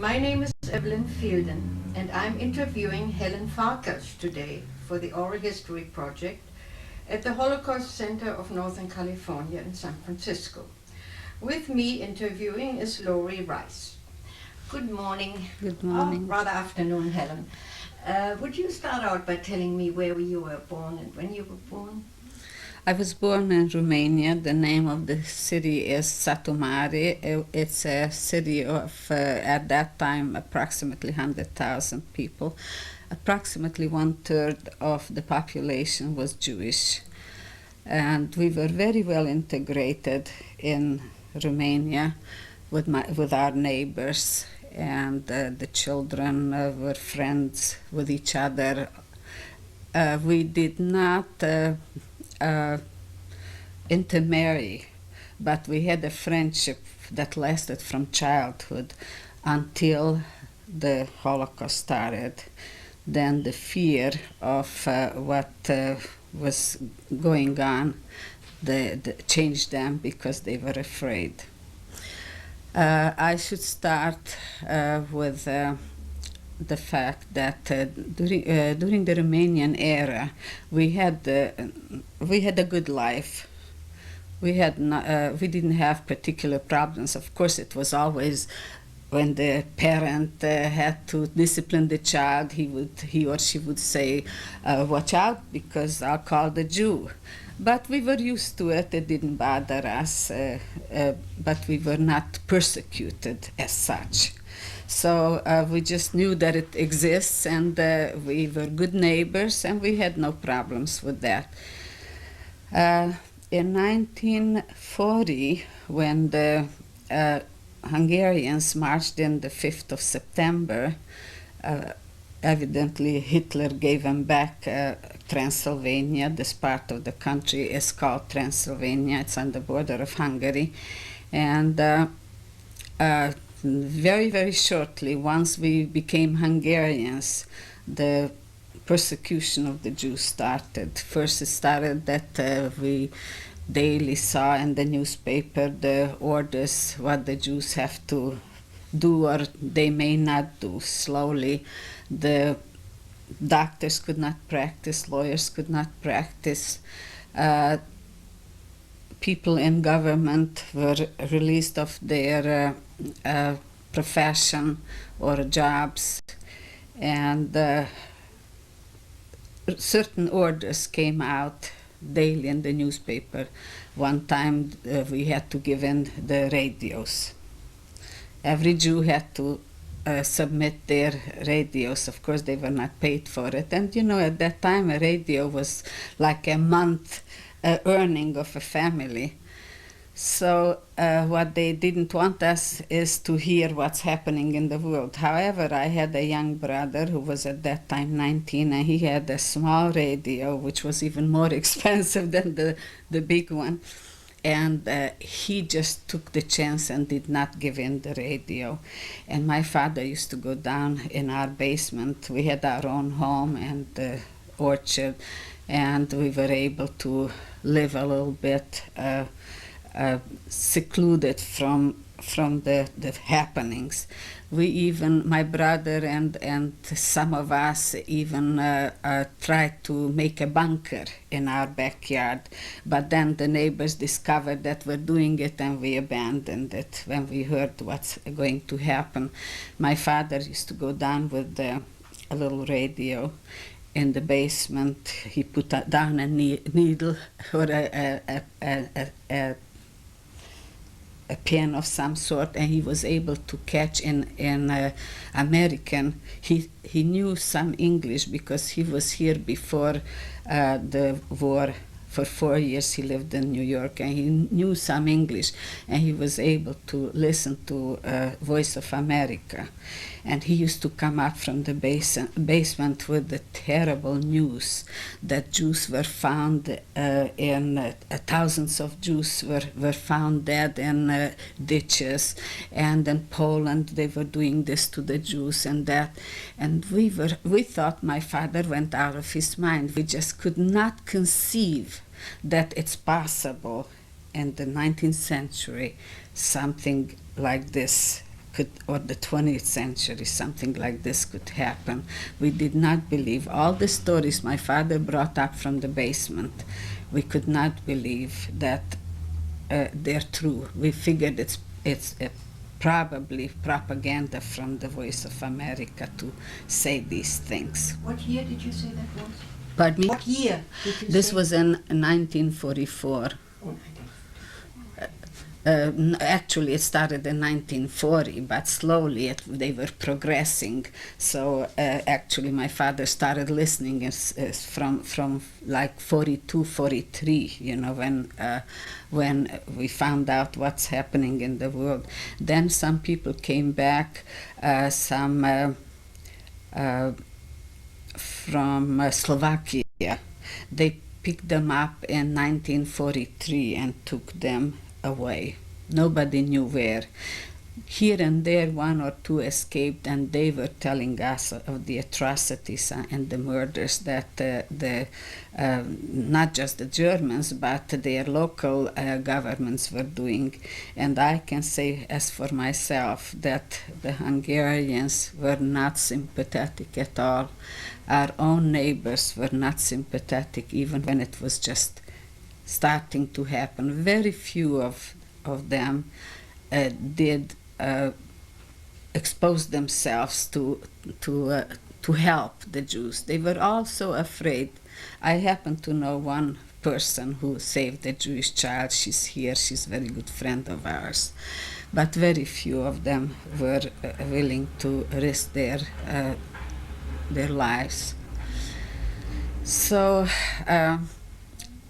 My name is Evelyn Fielden, and I'm interviewing Helen Farkas today for the Oral History Project at the Holocaust Center of Northern California in San Francisco. With me interviewing is Lori Rice. Good morning. Good morning. Rather afternoon, Helen. Would you start out by telling me where you were born and when you were born? I was born in Romania. The name of the city is Satu Mare. It's a city of, at that time, approximately 100,000 people. Approximately 1/3 of the population was Jewish. And we were very well integrated in Romania with our neighbors. And the children were friends with each other. We did not intermarry, but we had a friendship that lasted from childhood until the Holocaust started. Then the fear of what was going on changed them because they were afraid. I should start with the fact that during the Romanian era, we had a good life. We didn't have particular problems. Of course, it was always when the parent had to discipline the child, he or she would say, "Watch out, because I'll call the Jew." But we were used to it. It didn't bother us. But we were not persecuted as such. So we just knew that it exists, and we were good neighbors, and we had no problems with that. In 1940, when the Hungarians marched in the 5th of September, evidently Hitler gave them back Transylvania. This part of the country is called Transylvania. It's on the border of Hungary. And very, very shortly, once we became Hungarians, the persecution of the Jews started. First it started that we daily saw in the newspaper the orders, what the Jews have to do or they may not do. Slowly, the doctors could not practice, lawyers could not practice. People in government were released of their profession or jobs, and certain orders came out daily in the newspaper. One time we had to give in the radios. Every Jew had to submit their radios. Of course, they were not paid for it. And at that time, a radio was like a month earning of a family. So what they didn't want us is to hear what's happening in the world. However, I had a young brother who was at that time 19, and he had a small radio, which was even more expensive than the big one. And he just took the chance and did not give in the radio. And my father used to go down in our basement. We had our own home and orchard, and we were able to live a little bit secluded from the happenings. We even, my brother and some of us even tried to make a bunker in our backyard, but then the neighbors discovered that we're doing it, and we abandoned it when we heard what's going to happen. My father used to go down with a little radio in the basement. He put down a needle or a pen of some sort, and he was able to catch in American. He knew some English because he was here before the war. For 4 years he lived in New York, and he knew some English, and he was able to listen to Voice of America. And he used to come up from the basement with the terrible news that Jews were found thousands of Jews were found dead in ditches, and in Poland they were doing this to the Jews and that. And we thought my father went out of his mind. We just could not conceive that it's possible in the 19th century something like this or the 20th century, something like this could happen. We did not believe all the stories my father brought up from the basement. We could not believe that they're true. We figured it's probably propaganda from the Voice of America to say these things. What year did you say that was? Pardon me? What year did you This say? was in 1944. Oh, Actually, it started in 1940, but slowly they were progressing. So actually, my father started listening from like 42, 43. You know, when we found out what's happening in the world. Then some people came back, from Slovakia. They picked them up in 1943 and took them away. Nobody knew where. Here and there, one or two escaped, and they were telling us of the atrocities and the murders that not just the Germans, but their local governments were doing. And I can say, as for myself, that the Hungarians were not sympathetic at all. Our own neighbors were not sympathetic, even when it was just starting to happen. Very few of them did expose themselves to help the Jews. They were all so afraid. I happen to know one person who saved a Jewish child. She's here. She's a very good friend of ours. But very few of them were willing to risk their lives. So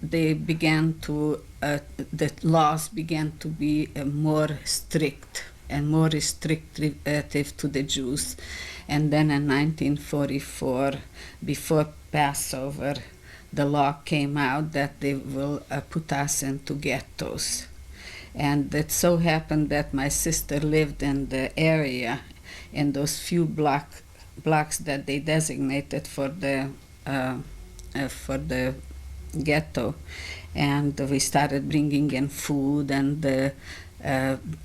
they began to, the laws began to be more strict and more restrictive to the Jews. And then in 1944, before Passover, the law came out that they will put us into ghettos. And it so happened that my sister lived in the area, in those few blocks that they designated for the ghetto, and we started bringing in food and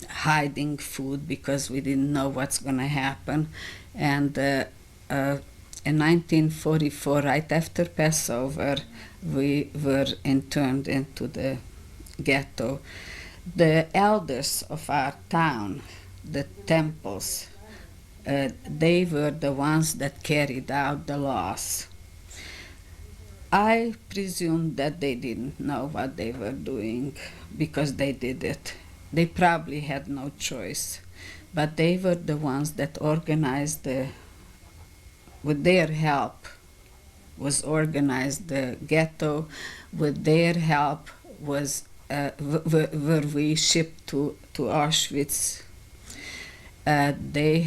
hiding food because we didn't know what's going to happen. And in 1944, right after Passover, we were interned into the ghetto. The elders of our town, the temples, they were the ones that carried out the laws. I presume that they didn't know what they were doing because they did it. They probably had no choice, but they were the ones that organized with their help, was organized the ghetto. With their help were we shipped to Auschwitz. They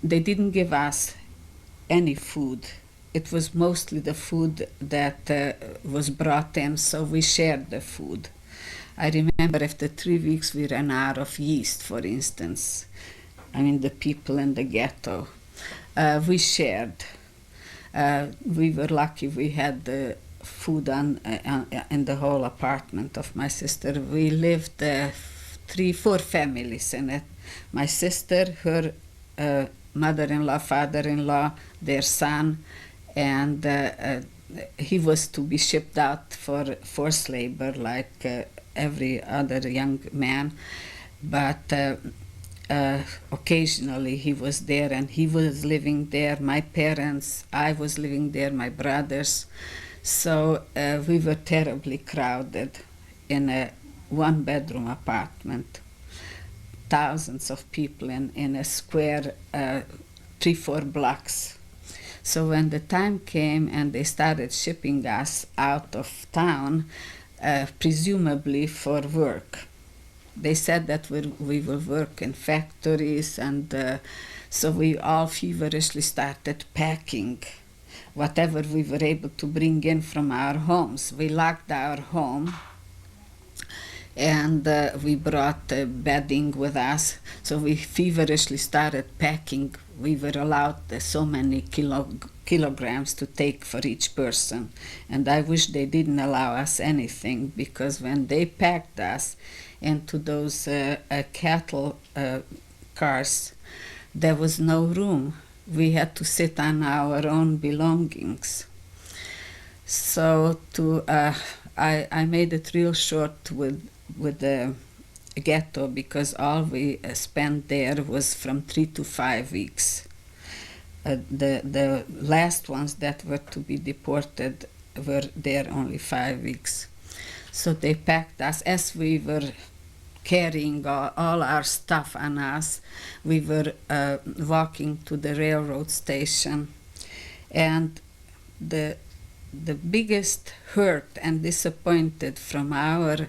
didn't give us any food. It was mostly the food that was brought in, so we shared the food. I remember after 3 weeks we ran out of yeast, for instance. I mean, the people in the ghetto. We shared. We were lucky we had the food in the whole apartment of my sister. We lived 3-4 families in it. My sister, her mother-in-law, father-in-law, their son, and he was to be shipped out for forced labor like every other young man. But occasionally he was there, and he was living there. My parents, I was living there, my brothers. So we were terribly crowded in a one-bedroom apartment. Thousands of people in a square 3-4 blocks. So when the time came and they started shipping us out of town, presumably for work, they said that we will work in factories, and so we all feverishly started packing whatever we were able to bring in from our homes. We locked our home, and we brought bedding with us. So we feverishly started packing. We were allowed so many kilograms to take for each person, and I wish they didn't allow us anything, because when they packed us into those cattle cars, there was no room. We had to sit on our own belongings. So I made it real short with the ghetto, because all we spent there was from 3 to 5 weeks. The last ones that were to be deported were there only 5 weeks. So they packed us as we were carrying all our stuff on us. We were walking to the railroad station, and the biggest hurt and disappointed from our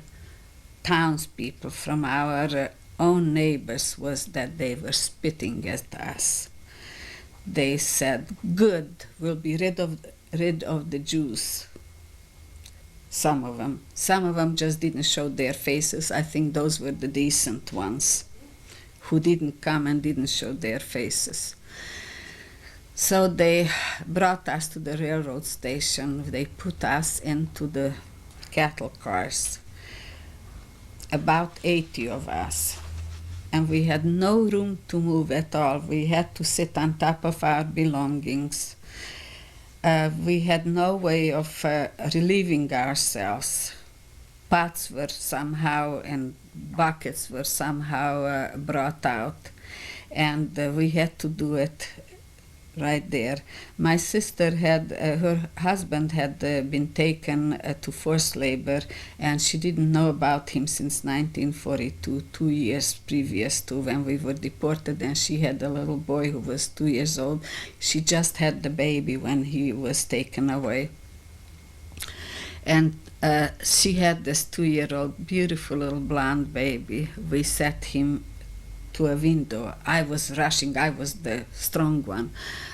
townspeople, from our own neighbors, was that they were spitting at us. They said, "Good, we'll be rid of the Jews." Some of them just didn't show their faces. I think those were the decent ones who didn't come and didn't show their faces. So they brought us to the railroad station. They put us into the cattle cars, about 80 of us. And we had no room to move at all. We had to sit on top of our belongings. We had no way of relieving ourselves. Pots were somehow, and buckets were somehow brought out, and we had to do it right there. My sister had, her husband had been taken to forced labor, and she didn't know about him since 1942, 2 years previous to when we were deported, and she had a little boy who was 2 years old. She just had the baby when he was taken away. And she had this 2-year-old beautiful little blonde baby. We set him to a window. I was rushing, I was the strong one.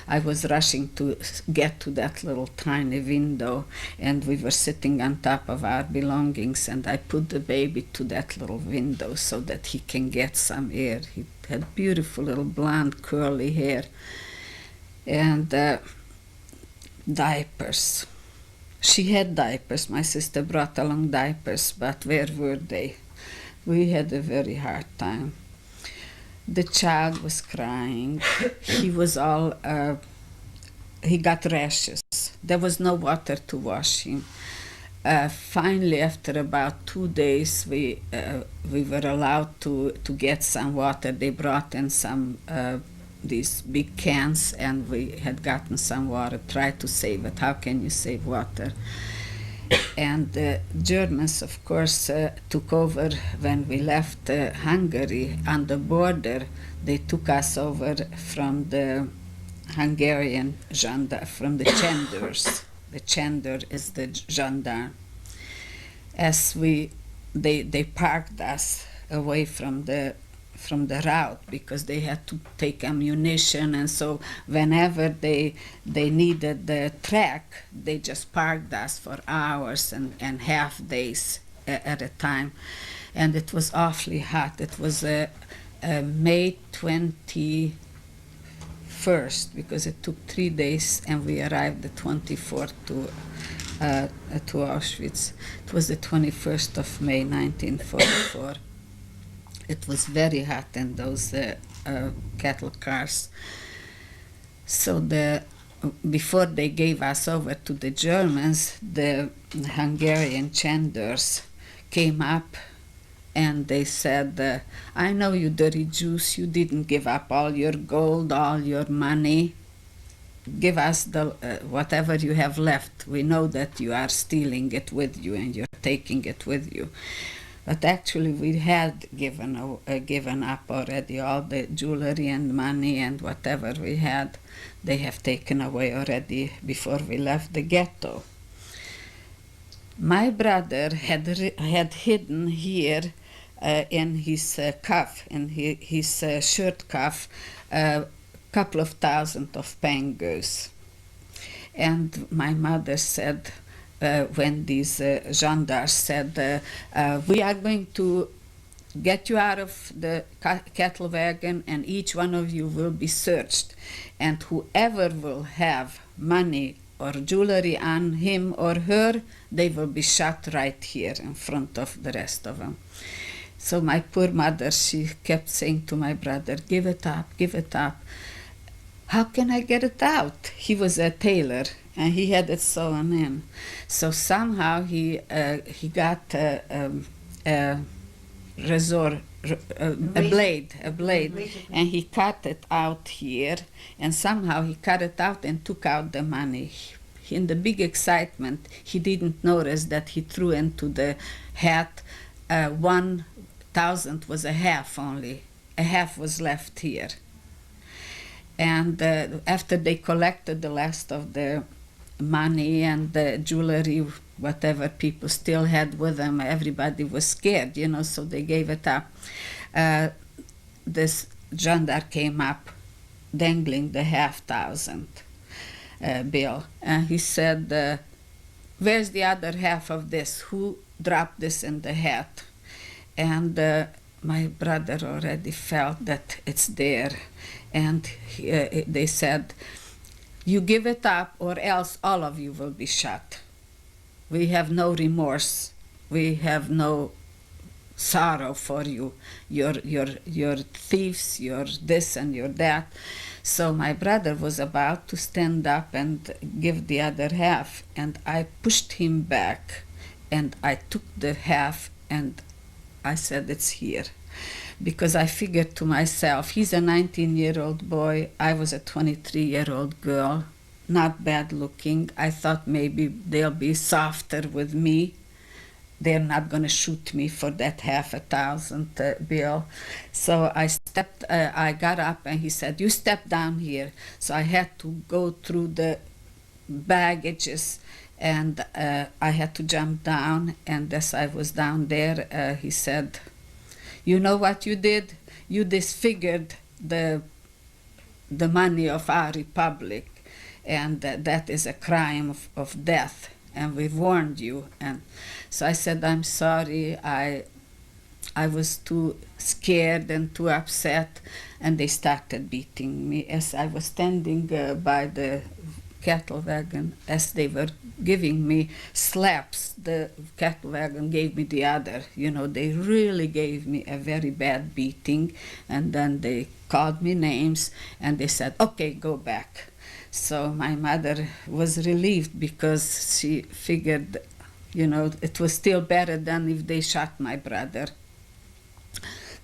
I was rushing to get to that little tiny window, and we were sitting on top of our belongings, and I put the baby to that little window so that he can get some air. He had beautiful little blonde curly hair. And diapers. She had diapers. My sister brought along diapers, but where were they? We had a very hard time. The child was crying. He was all, he got rashes. There was no water to wash him. Finally, after about 2 days, we were allowed to get some water. They brought in some these big cans, and we had gotten some water. Tried to save it. How can you save water? And the Germans, of course, took over when we left Hungary. On the border, they took us over from the Hungarian gendarme, from the Csendőrs. The Csendőr is the gendarme. As they parked us away from the route, because they had to take ammunition, and so whenever they needed the track, they just parked us for hours and half days at a time. And it was awfully hot. It was May 21st, because it took 3 days, and we arrived the 24th to Auschwitz. It was the 21st of May 1944. It was very hot in those cattle cars. So before they gave us over to the Germans, the Hungarian Csendőrs came up, and they said, "I know you dirty Jews, you didn't give up all your gold, all your money. Give us whatever you have left. We know that you are stealing it with you and you're taking it with you." But actually we had given up already. All the jewelry and money and whatever we had, they have taken away already before we left the ghetto. My brother had hidden here in his cuff, in his shirt cuff, a couple of thousand of pangos. And my mother said, when these gendarmes said, we are going to get you out of the cattle wagon and each one of you will be searched. And whoever will have money or jewelry on him or her, they will be shot right here in front of the rest of them. So my poor mother, she kept saying to my brother, give it up, give it up. How can I get it out? He was a tailor and he had it sewn in. So somehow he got a razor, a blade, and he cut it out here, and somehow he cut it out and took out the money. In the big excitement, he didn't notice that he threw into the hat 1,000 was a half only. A half was left here. And after they collected the last of the money and the jewelry, whatever people still had with them, everybody was scared, you know, so they gave it up. This gendarme came up dangling the 500 bill, and he said, where's the other half of this? Who dropped this in the hat? And my brother already felt that it's there, and they said, you give it up or else all of you will be shot. We have no remorse. We have no sorrow for you. You're thieves, you're this and you're that. So my brother was about to stand up and give the other half, and I pushed him back, and I took the half and I said, it's here. Because I figured to myself, he's a 19-year-old boy, I was a 23-year-old girl, not bad looking. I thought maybe they'll be softer with me. They're not going to shoot me for that 500 bill. So I got up and he said, you step down here. So I had to go through the baggages, and I had to jump down, and as I was down there, he said, you know what you did? You disfigured the money of our republic, and that is a crime of death, and we warned you. And so I said, I'm sorry, I was too scared and too upset, and they started beating me as I was standing by the cattle wagon. As they were giving me slaps, the cattle wagon gave me the other. You know, they really gave me a very bad beating, and then they called me names and they said, okay, go back. So my mother was relieved because she figured, you know, it was still better than if they shot my brother.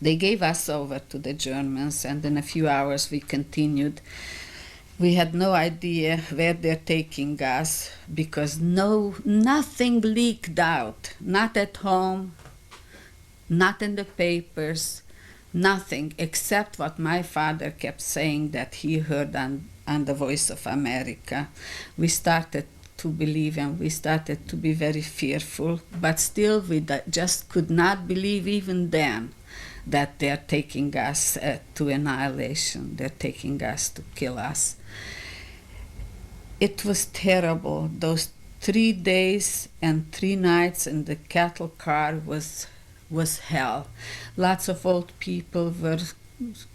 They gave us over to the Germans, and in a few hours we continued. We had no idea where they're taking us because nothing leaked out, not at home, not in the papers, nothing except what my father kept saying that he heard on the Voice of America. We started to believe and we started to be very fearful, but still we just could not believe even then that they're taking us to annihilation, they're taking us to kill us. It was terrible. Those 3 days and 3 nights in the cattle car was hell. Lots of old people were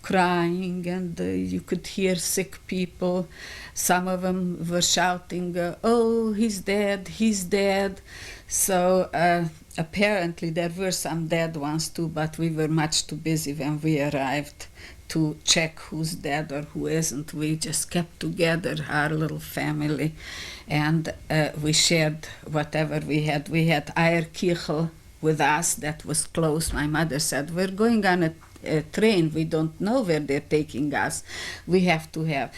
crying, and you could hear sick people. Some of them were shouting, oh, he's dead, he's dead. So apparently there were some dead ones too, but we were much too busy when we arrived to check who's dead or who isn't. We just kept together, our little family, and we shared whatever we had. We had Eierkichel with us that was close. My mother said, we're going on a train, we don't know where they're taking us. We have to have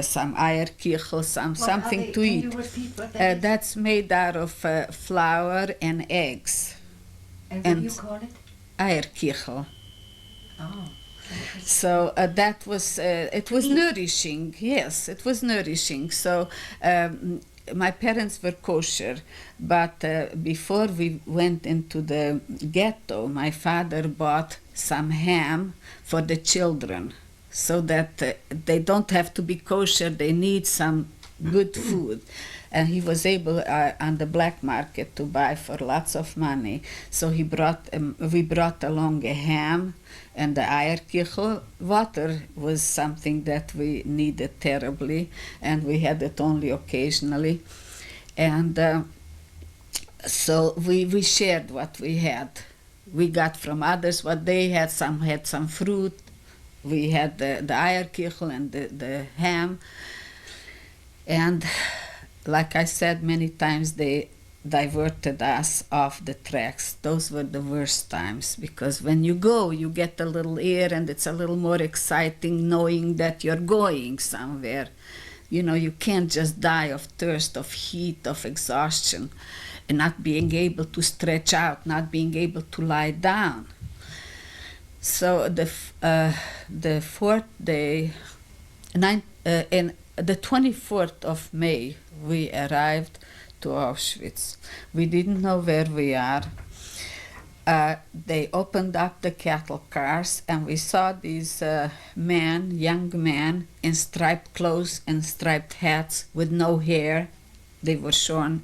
some Eierkichel, something to eat. Can you repeat what that is? That's made out of flour and eggs. And what do you call it? Eierkichel. Oh. So that was, it was nourishing, yes, it was nourishing. So my parents were kosher, but before we went into the ghetto, my father bought some ham for the children so that they don't have to be kosher, they need some good food. And he was able on the black market to buy for lots of money. So we brought along a ham and the eierkichel. Water was something that we needed terribly, and we had it only occasionally. And so we shared what we had. We got from others what they had. Some had some fruit. We had the eierkichel and the ham. And like I said many times, they diverted us off the tracks. Those were the worst times, because when you go, you get a little air, and it's a little more exciting knowing that you're going somewhere. You know, you can't just die of thirst, of heat, of exhaustion, and not being able to stretch out, not being able to lie down. So the fourth day, in the 24th of May, we arrived to Auschwitz. We didn't know where we are. They opened up the cattle cars, and we saw these young men in striped clothes and striped hats with no hair. They were shorn,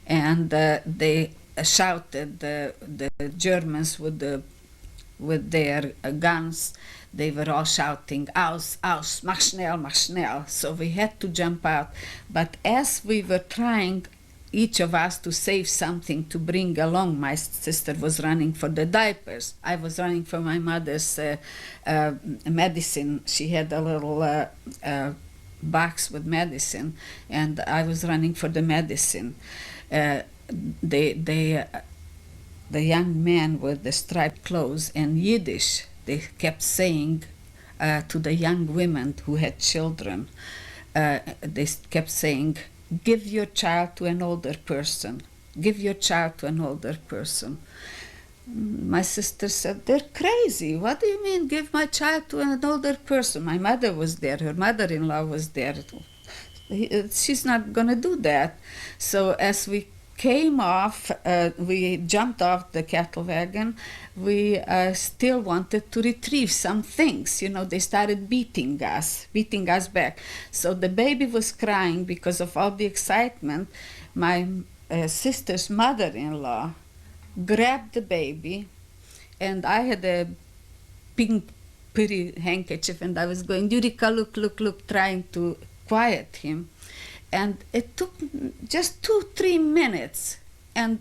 and they shouted, the Germans with their guns. They were all shouting, "Aus, aus, mach schnell, mach schnell." So we had to jump out. But as we were trying, each of us, to save something to bring along, my sister was running for the diapers. I was running for my mother's medicine. She had a little box with medicine, and I was running for the medicine. The young man with the striped clothes in Yiddish, they kept saying to the young women who had children, they kept saying, "Give your child to an older person. Give your child to an older person." My sister said, "They're crazy. What do you mean, give my child to an older person?" My mother was there. Her mother-in-law was there. She's not going to do that. So as we came off, we jumped off the cattle wagon. We still wanted to retrieve some things. You know, they started beating us back. So the baby was crying because of all the excitement. My sister's mother-in-law grabbed the baby, and I had a pink pretty handkerchief, and I was going, "Yurika, look," trying to quiet him. And it took just 2-3 minutes, and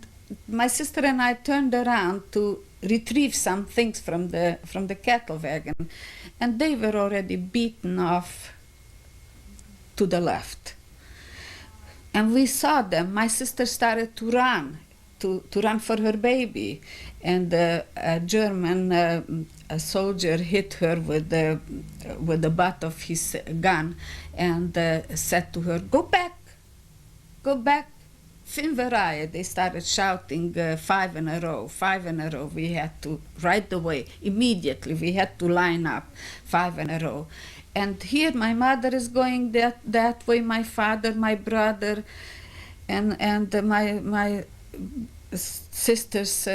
my sister and I turned around to retrieve some things from the cattle wagon, and they were already beaten off to the left. And we saw them. My sister started to run for her baby, and a German soldier hit her with the butt of his gun, and said to her, go back, Finveraya." They started shouting 5 in a row. We had to, right away, immediately, we had to line up 5 in a row. And here my mother is going that way, my father, my brother, and my sister's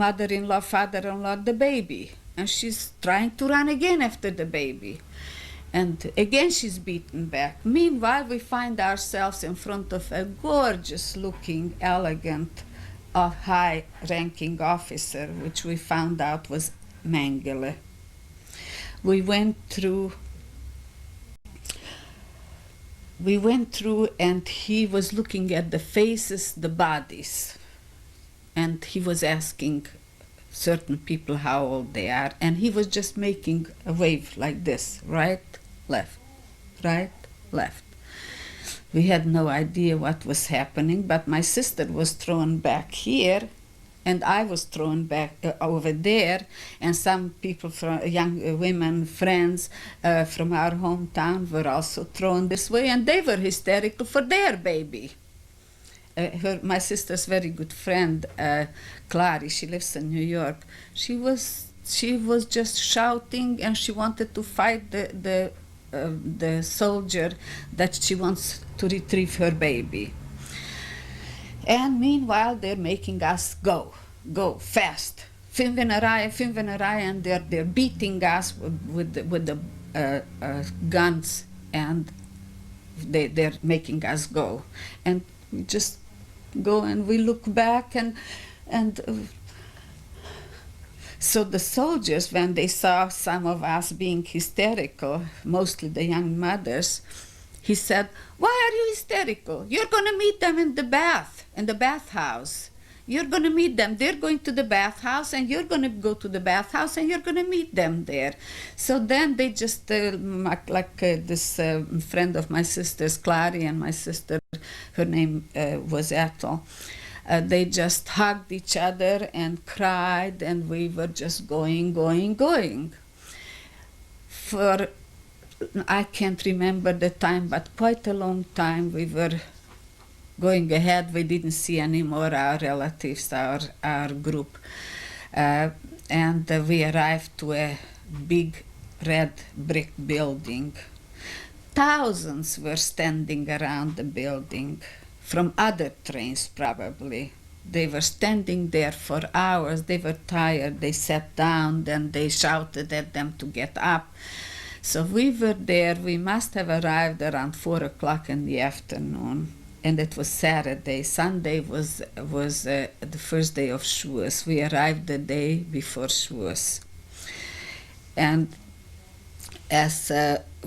mother-in-law, father-in-law, the baby. And she's trying to run again after the baby. And again she's beaten back. Meanwhile, we find ourselves in front of a gorgeous-looking, elegant, high-ranking officer, which we found out was Mengele. We went through, and he was looking at the faces, the bodies, and he was asking certain people how old they are, and he was just making a wave like this: right, left, right, left. We had no idea what was happening, but my sister was thrown back here, and I was thrown back over there, and some people, from young women, friends from our hometown, were also thrown this way, and they were hysterical for their baby. My sister's very good friend, Clary, she lives in New York. She was just shouting, and she wanted to fight the soldier that she wants to retrieve her baby. And meanwhile, they're making us go fast. Finvenaraya, and they're beating us with the guns, and they're making us go. And we just go and we look back and so the soldiers, when they saw some of us being hysterical, mostly the young mothers, he said, "Why are you hysterical? You're going to meet them in the bathhouse. You're going to meet them. They're going to the bathhouse, and you're going to go to the bathhouse, and you're going to meet them there." So then they just, this friend of my sister's, Clary, and my sister, her name was Ethel, they just hugged each other and cried, and we were just going. For, I can't remember the time, but quite a long time we were going ahead. We didn't see anymore our relatives, our group. And we arrived to a big red brick building. Thousands were standing around the building, from other trains probably. They were standing there for hours. They were tired. They sat down, then they shouted at them to get up. So we were there. We must have arrived around 4 o'clock in the afternoon. And it was Saturday. Sunday was the first day of Shavuos. We arrived the day before Shavuos. And as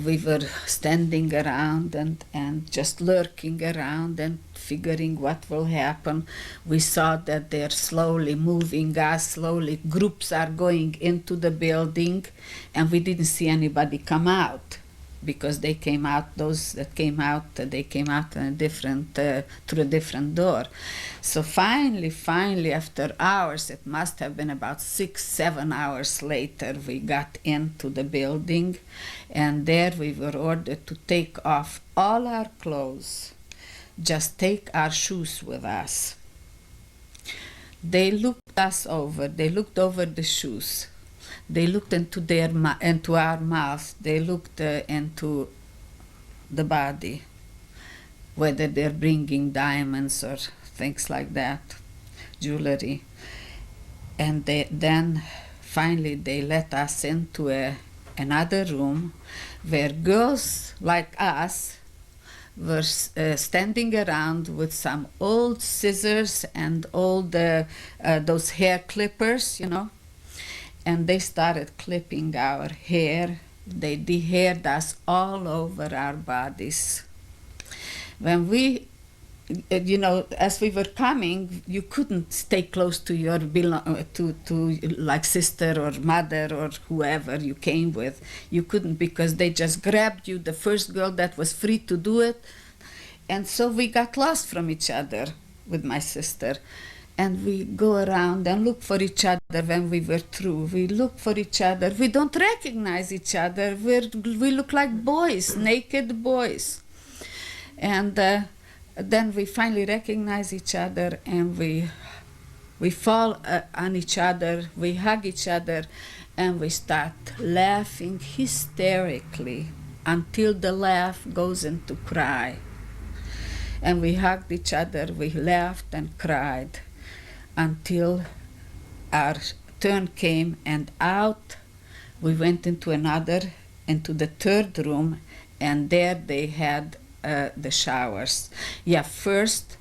we were standing around and just lurking around and figuring what will happen, we saw that they're slowly moving us, slowly groups are going into the building, and we didn't see anybody come out, because they came out, those that came out, they came out in a different, through a different door. So finally, after hours, it must have been about 6-7 hours later, we got into the building, and there we were ordered to take off all our clothes, just take our shoes with us. They looked us over, they looked over the shoes. They looked into our mouth. They looked into the body, whether they're bringing diamonds or things like that, jewelry. And then finally they let us into another room where girls like us were standing around with some old scissors and old those hair clippers, you know. And they started clipping our hair. They dehaired us all over our bodies. When we, as we were coming, you couldn't stay close to your to like sister or mother or whoever you came with. You couldn't, because they just grabbed you, the first girl that was free to do it. And so we got lost from each other with my sister. And we go around and look for each other when we were through. We look for each other. We don't recognize each other. We look like boys, naked boys. And then we finally recognize each other, and we fall on each other. We hug each other, and we start laughing hysterically until the laugh goes into cry. And we hugged each other. We laughed and cried until our turn came, and out we went into the third room, and there they had the showers. Yeah, first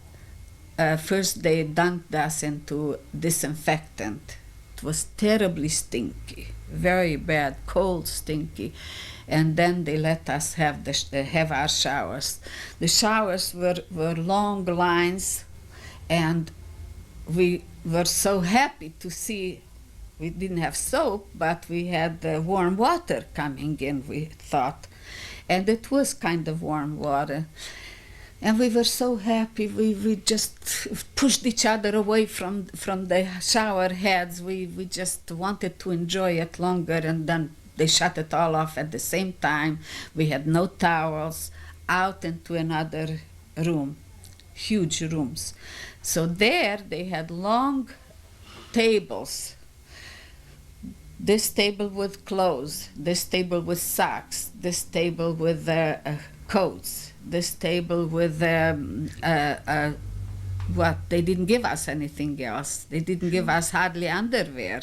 they dunked us into disinfectant. It was terribly stinky, very bad, cold, stinky. And then they let us have our showers. The showers were long lines, and we were so happy to see. We didn't have soap, but we had warm water coming in, we thought. And it was kind of warm water. And we were so happy. We just pushed each other away from the shower heads. We just wanted to enjoy it longer, and then they shut it all off at the same time. We had no towels. Out into another room, huge rooms. So there they had long tables. This table with clothes, this table with socks, this table with coats, this table with what? They didn't give us anything else. They didn't give us hardly underwear.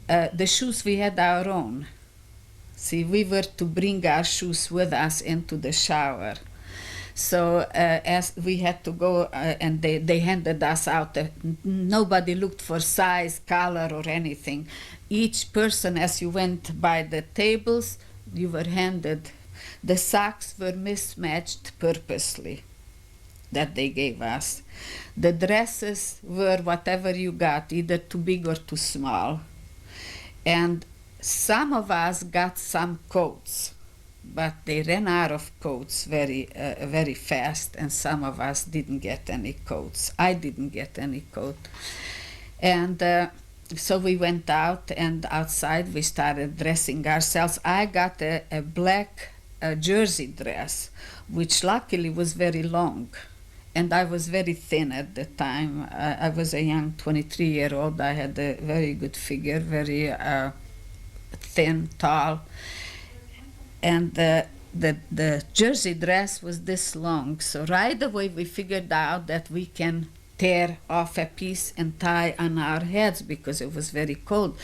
The shoes, we had our own. See, we were to bring our shoes with us into the shower. So as we had to go, and they handed us out, nobody looked for size, color, or anything. Each person, as you went by the tables, you were handed. The socks were mismatched purposely that they gave us. The dresses were whatever you got, either too big or too small. And some of us got some coats, but they ran out of coats very fast, and some of us didn't get any coats. I didn't get any coat. And so we went out, and outside we started dressing ourselves. I got a black jersey dress, which luckily was very long. And I was very thin at the time. I was a young 23-year-old. I had a very good figure, very thin, tall. And the jersey dress was this long. So right away we figured out that we can tear off a piece and tie on our heads because it was very cold.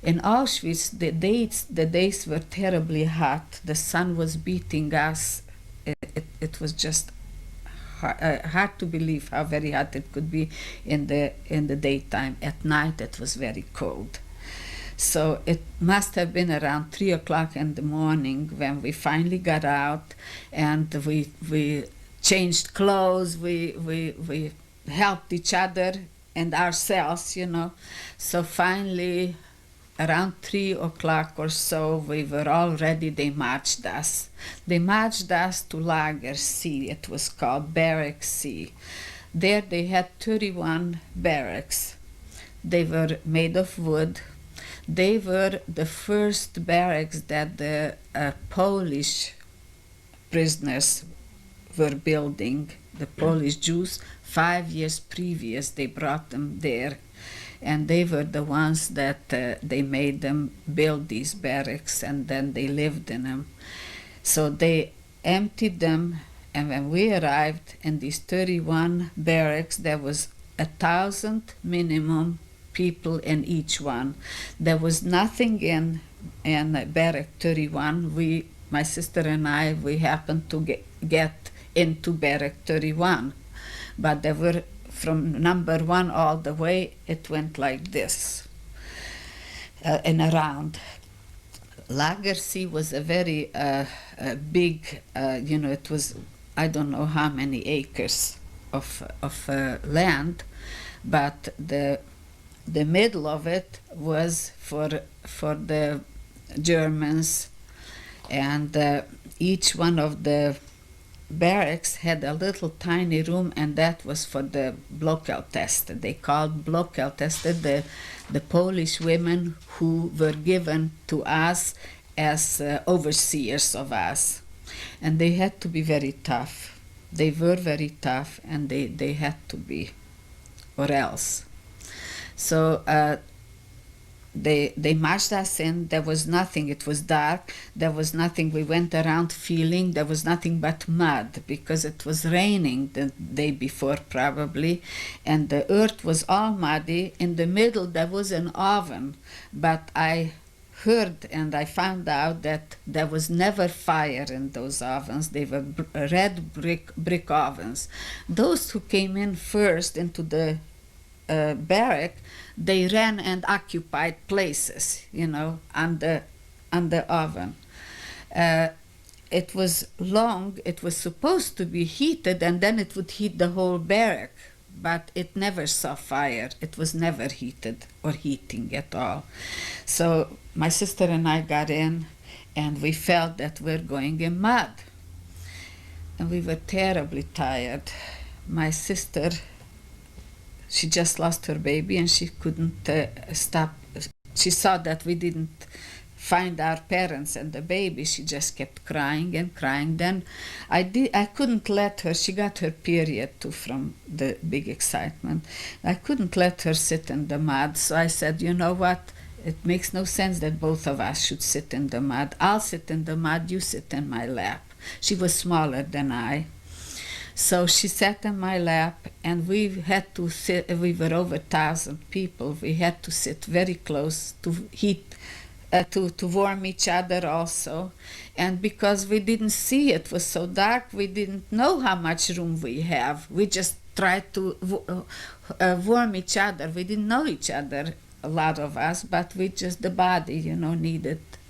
In Auschwitz, the days were terribly hot. The sun was beating us. It was just hard to believe how very hot it could be in the daytime. At night it was very cold. So it must have been around 3 o'clock in the morning when we finally got out, and we changed clothes, we helped each other and ourselves, you know. So finally, around 3 o'clock or so, we were all ready. They marched us. They marched us to Lager C. It was called Barrack C. There they had 31 barracks. They were made of wood. They were the first barracks that the Polish prisoners were building, the Polish Jews. 5 years previous, they brought them there. And they were the ones that they made them build these barracks, and then they lived in them. So they emptied them, and when we arrived in these 31 barracks, there was 1,000 minimum people in each one. There was nothing in barrack 31. My sister and I, we happened to get into barrack 31, but there were, from number 1 all the way, it went like this, and around. Lager C was a very big, it was, I don't know how many acres of land, but the middle of it was for the Germans, and each one of the barracks had a little tiny room, and that was for the Blockeltester. They called Blockeltester the Polish women who were given to us as overseers of us. And they had to be very tough. They were very tough, and they had to be, or else. So they marched us in. There was nothing. It was dark. There was nothing. We went around feeling. There was nothing but mud because it was raining the day before probably, and the earth was all muddy. In the middle there was an oven, but I heard and I found out that there was never fire in those ovens. They were red brick ovens. Those who came in first into the barrack, they ran and occupied places, on the oven. It was long. It was supposed to be heated, and then it would heat the whole barrack, but it never saw fire. It was never heated or heating at all. So my sister and I got in, and we felt that we're going in mud, and we were terribly tired. My sister, she just lost her baby, and she couldn't stop. She saw that we didn't find our parents and the baby. She just kept crying and crying. Then I couldn't let her. She got her period too from the big excitement. I couldn't let her sit in the mud. So I said, you know what? It makes no sense that both of us should sit in the mud. I'll sit in the mud. You sit in my lap. She was smaller than I. So she sat in my lap, and we had to sit. We were over 1,000 people. We had to sit very close to heat to warm each other also. And because we didn't see, it was so dark, we didn't know how much room we have. We just tried to warm each other. We didn't know each other, a lot of us, but we just, the body,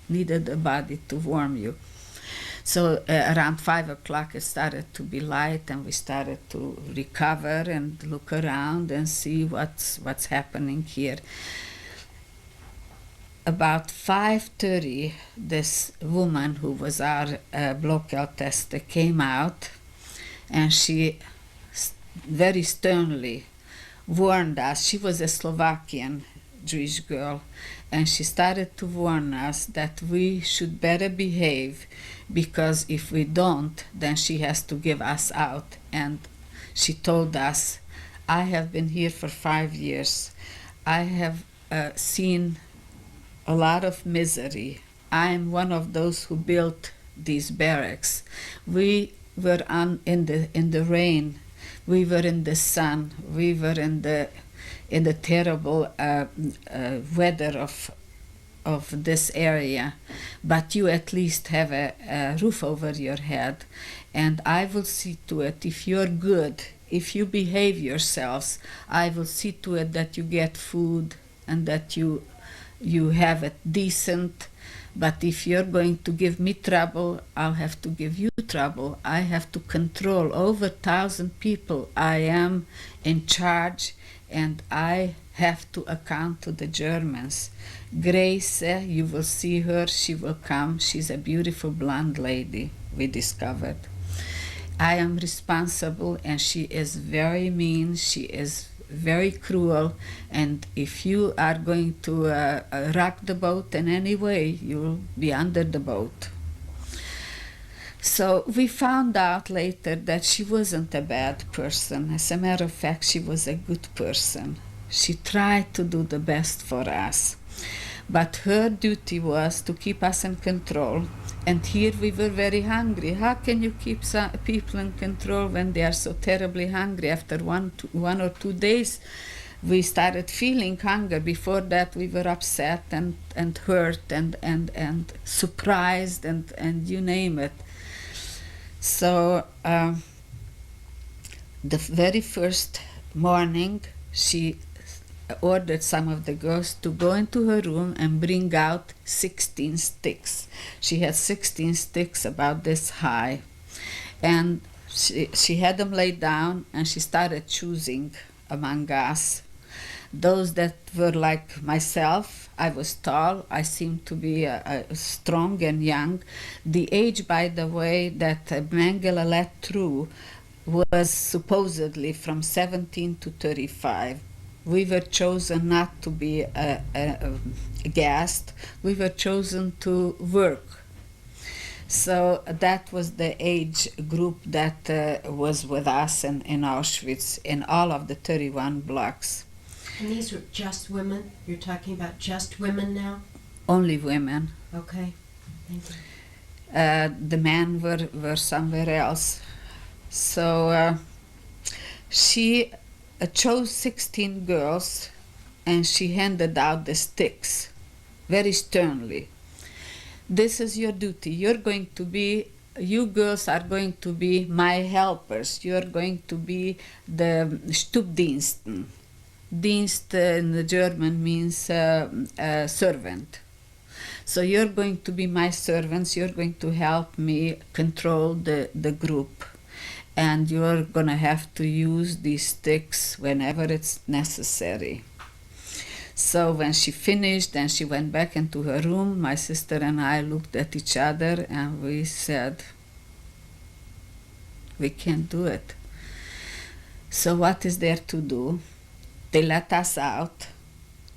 needed the body to warm you. So around 5 o'clock it started to be light, and we started to recover and look around and see what's happening here. About 5:30, this woman who was our block tester came out, and she very sternly warned us. She was a Slovakian Jewish girl, and she started to warn us that we should better behave, because if we don't, then she has to give us out. And she told us, I have been here for 5 years. I have seen a lot of misery. I am one of those who built these barracks. We were in the rain. We were in the sun. We were in the terrible weather of this area, but you at least have a roof over your head, and I will see to it, if you're good, if you behave yourselves, I will see to it that you get food and that you have it decent. But if you're going to give me trouble, I'll have to give you trouble. I have to control over 1,000 people. I am in charge, and I have to account to the Germans. Grace, you will see her, she will come. She's a beautiful blonde lady, we discovered. I am responsible, and she is very mean, she is very cruel, and if you are going to rock the boat in any way, you'll be under the boat. So we found out later that she wasn't a bad person. As a matter of fact, she was a good person. She tried to do the best for us. But her duty was to keep us in control. And here we were very hungry. How can you keep people in control when they are so terribly hungry? After one or 2 days, we started feeling hunger. Before that, we were upset and hurt and surprised and you name it. So the very first morning, she ordered some of the girls to go into her room and bring out 16 sticks. She had 16 sticks about this high. And she had them laid down, and she started choosing among us. Those that were like myself, I was tall, I seemed to be strong and young. The age, by the way, that Mengele let through was supposedly from 17 to 35. We were chosen not to be gassed. We were chosen to work. So that was the age group that was with us in Auschwitz, in all of the 31 blocks. And these were just women? You're talking about just women now? Only women. Okay, thank you. The men were somewhere else. So she chose 16 girls, and she handed out the sticks very sternly. This is your duty. You girls are going to be my helpers. You're going to be the Stubdiensten. Dienst in the German means servant. So you're going to be my servants. You're going to help me control the group. And you're going to have to use these sticks whenever it's necessary. So when she finished and she went back into her room, my sister and I looked at each other and we said, we can't do it. So what is there to do? They let us out,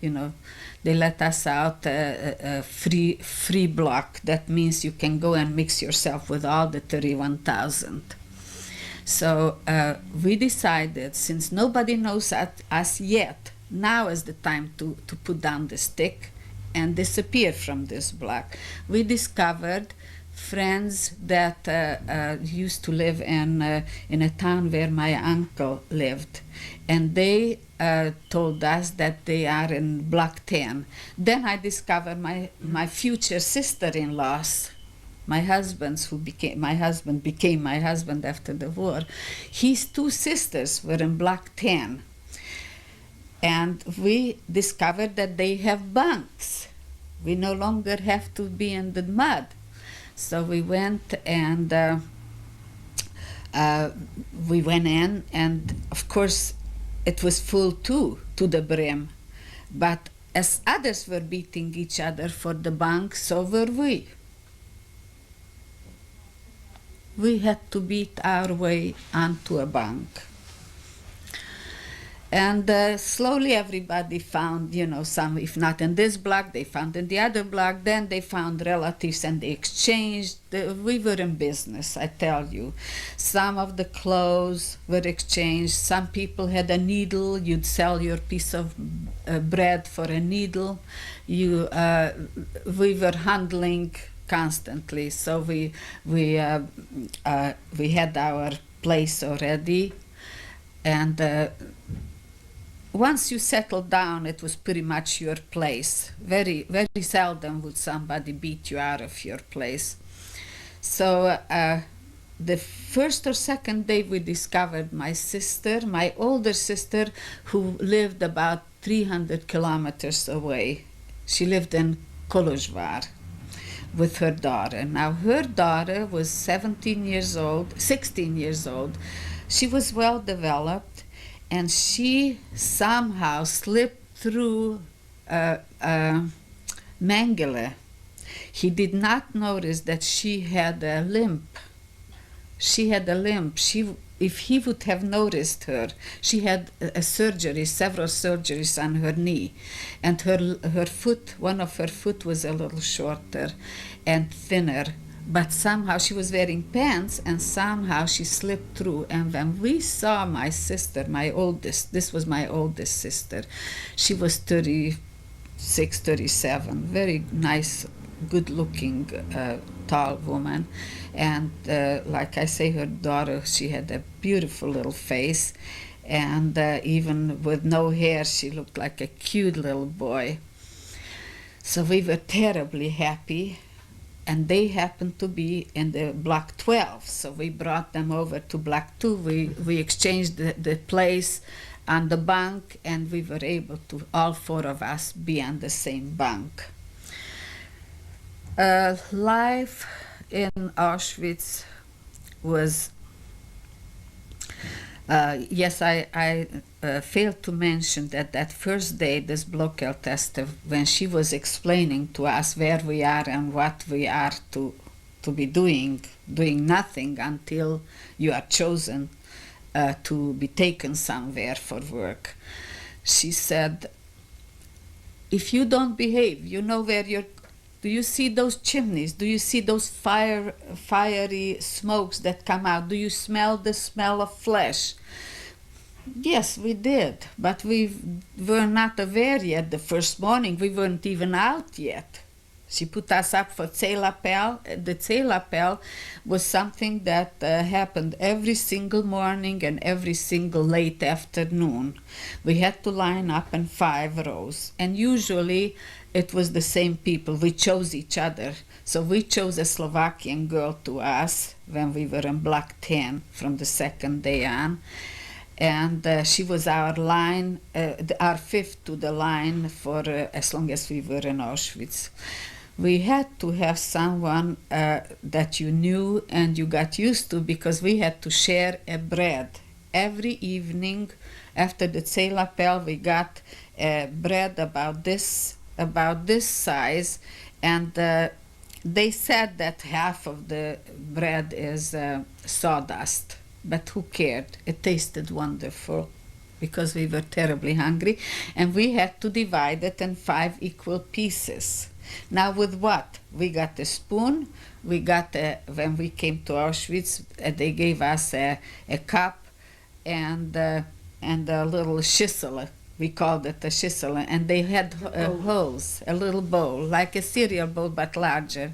they let us out a free block. That means you can go and mix yourself with all the 31,000. So we decided, since nobody knows us yet, now is the time to put down the stick and disappear from this block. We discovered friends that used to live in a town where my uncle lived, and they told us that they are in Block 10. Then I discovered my future sister-in-laws, my husband became my husband after the war. His two sisters were in Block 10, and we discovered that they have bunks. We no longer have to be in the mud. So we went and we went in, and of course it was full too, to the brim. But as others were beating each other for the bunk, so were we. We had to beat our way onto a bunk. And slowly everybody found, some, if not in this block, they found in the other block. Then they found relatives and they exchanged. We were in business, I tell you. Some of the clothes were exchanged. Some people had a needle. You'd sell your piece of bread for a needle. We were handling constantly. So we had our place already. And once you settled down, it was pretty much your place. Very, very seldom would somebody beat you out of your place. So the first or second day we discovered my sister, my older sister, who lived about 300 kilometers away. She lived in Kolozsvár with her daughter. Now her daughter was 16 years old. She was well developed, and she somehow slipped through Mengele. He did not notice that she had a limp. If he would have noticed her, she had several surgeries on her knee, and her foot, one of her foot was a little shorter and thinner. But somehow she was wearing pants, and somehow she slipped through. And when we saw my sister, this was my oldest sister, she was 36, 37, very nice, good-looking, tall woman. And like I say, her daughter, she had a beautiful little face, and even with no hair, she looked like a cute little boy. So we were terribly happy. And they happened to be in the Block 12, so we brought them over to Block 2. We exchanged the place on the bunk, and we were able to, all four of us, be on the same bunk. Life in Auschwitz was, yes, I failed to mention that first day, this Blockeltester, when she was explaining to us where we are and what we are to be doing nothing until you are chosen to be taken somewhere for work. She said, if you don't behave, you know where you're. Do you see those chimneys? Do you see those fiery smokes that come out? Do you smell the smell of flesh? Yes, we did, but we were not aware yet. The first morning, we weren't even out yet. She put us up for Zählappell. The Zählappell was something that happened every single morning and every single late afternoon. We had to line up in 5 rows, and usually it was the same people. We chose each other. So we chose a Slovakian girl to us when we were in Block 10 from the second day on. And she was our line, our fifth to the line for as long as we were in Auschwitz. We had to have someone that you knew and you got used to, because we had to share a bread. Every evening after the Zählappell, we got bread about this size, and they said that half of the bread is sawdust. But who cared? It tasted wonderful because we were terribly hungry, and we had to divide it in 5 equal pieces. Now with what? We got a spoon, when we came to Auschwitz, they gave us a cup and a little schissel. We called it a schissel, and they had holes, a little bowl, like a cereal bowl but larger.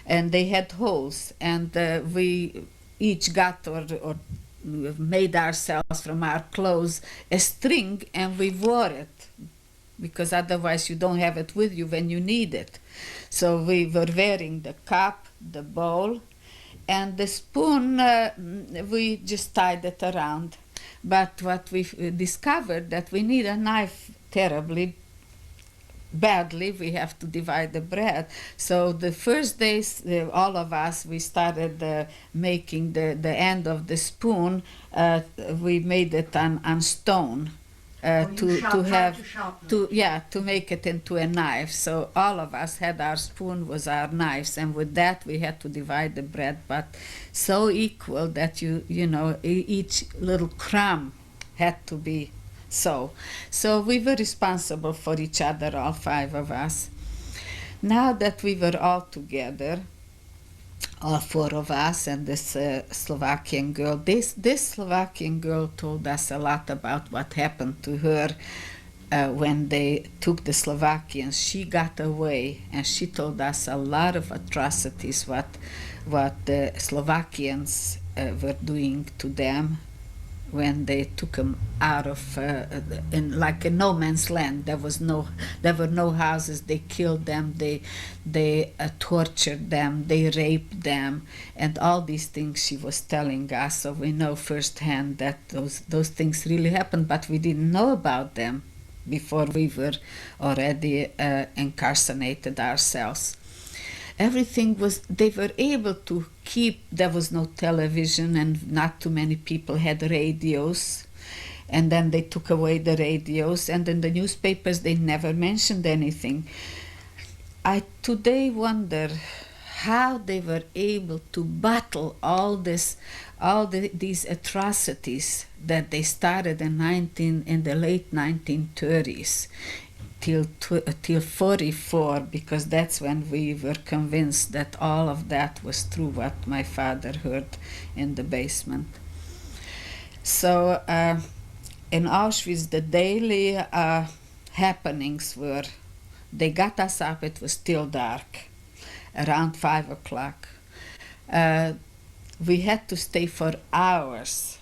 and they had holes, and we each got or made ourselves from our clothes a string, and we wore it because otherwise you don't have it with you when you need it. So we were wearing the cup, the bowl, and the spoon, we just tied it around. But what we discovered that we need a knife terribly badly. We have to divide the bread. So the first days, all of us, we started making the end of the spoon. We made it on stone. To make it into a knife. So all of us had our spoon was our knives, and with that we had to divide the bread, but so equal that you know each little crumb had to be so we were responsible for each other, all five of us. Now that we were all together, all four of us, and this Slovakian girl. This Slovakian girl told us a lot about what happened to her when they took the Slovakians. She got away, and she told us a lot of atrocities what the Slovakians were doing to them when they took them out of in like a no man's land. There were no houses. They killed them. They tortured them. They raped them, and all these things she was telling us. So we know firsthand that those things really happened, but we didn't know about them before we were already incarcerated ourselves. Everything they were able to keep. There was no television, and not too many people had radios, and then they took away the radios, and in the newspapers they never mentioned anything. I today wonder how they were able to battle these atrocities that they started in the late 1930s till 44, because that's when we were convinced that all of that was true, what my father heard in the basement. So in Auschwitz, the daily happenings were, they got us up, it was still dark, around 5 o'clock. We had to stay for hours,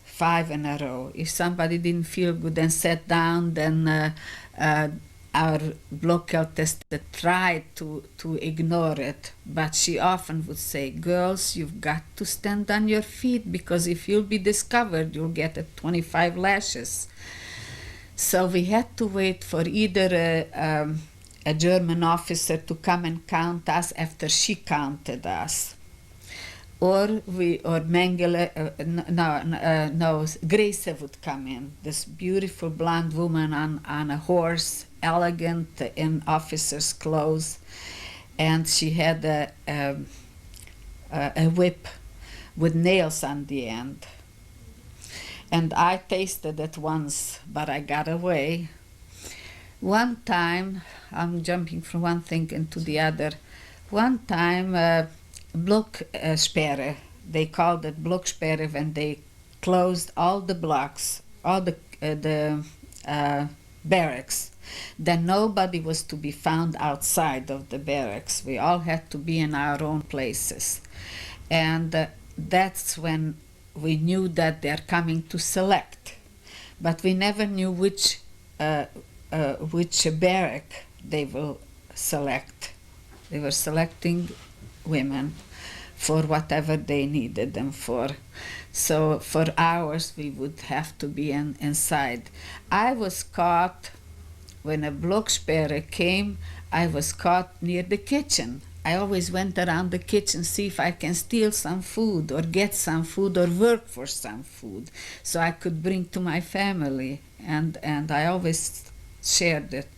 5 in a row. If somebody didn't feel good and sat down, then our block tester tried to ignore it, but she often would say, "Girls, you've got to stand on your feet, because if you'll be discovered, you'll get 25 lashes." So we had to wait for either a German officer to come and count us after she counted us, or Mengele, Grace would come in, this beautiful blonde woman on a horse, elegant in officer's clothes, and she had a whip with nails on the end. And I tasted it once, but I got away. One time, I'm jumping from one thing into the other. One time, Blocksperre, they called it Blocksperre when they closed all the blocks, all the barracks. Then nobody was to be found outside of the barracks. We all had to be in our own places. And that's when we knew that they're coming to select. But we never knew which barrack they will select. They were selecting women for whatever they needed them for. So for hours we would have to be inside. I was caught when a Blocksperre came. I was caught near the kitchen. I always went around the kitchen, see if I can steal some food or get some food or work for some food so I could bring to my family, and I always shared it.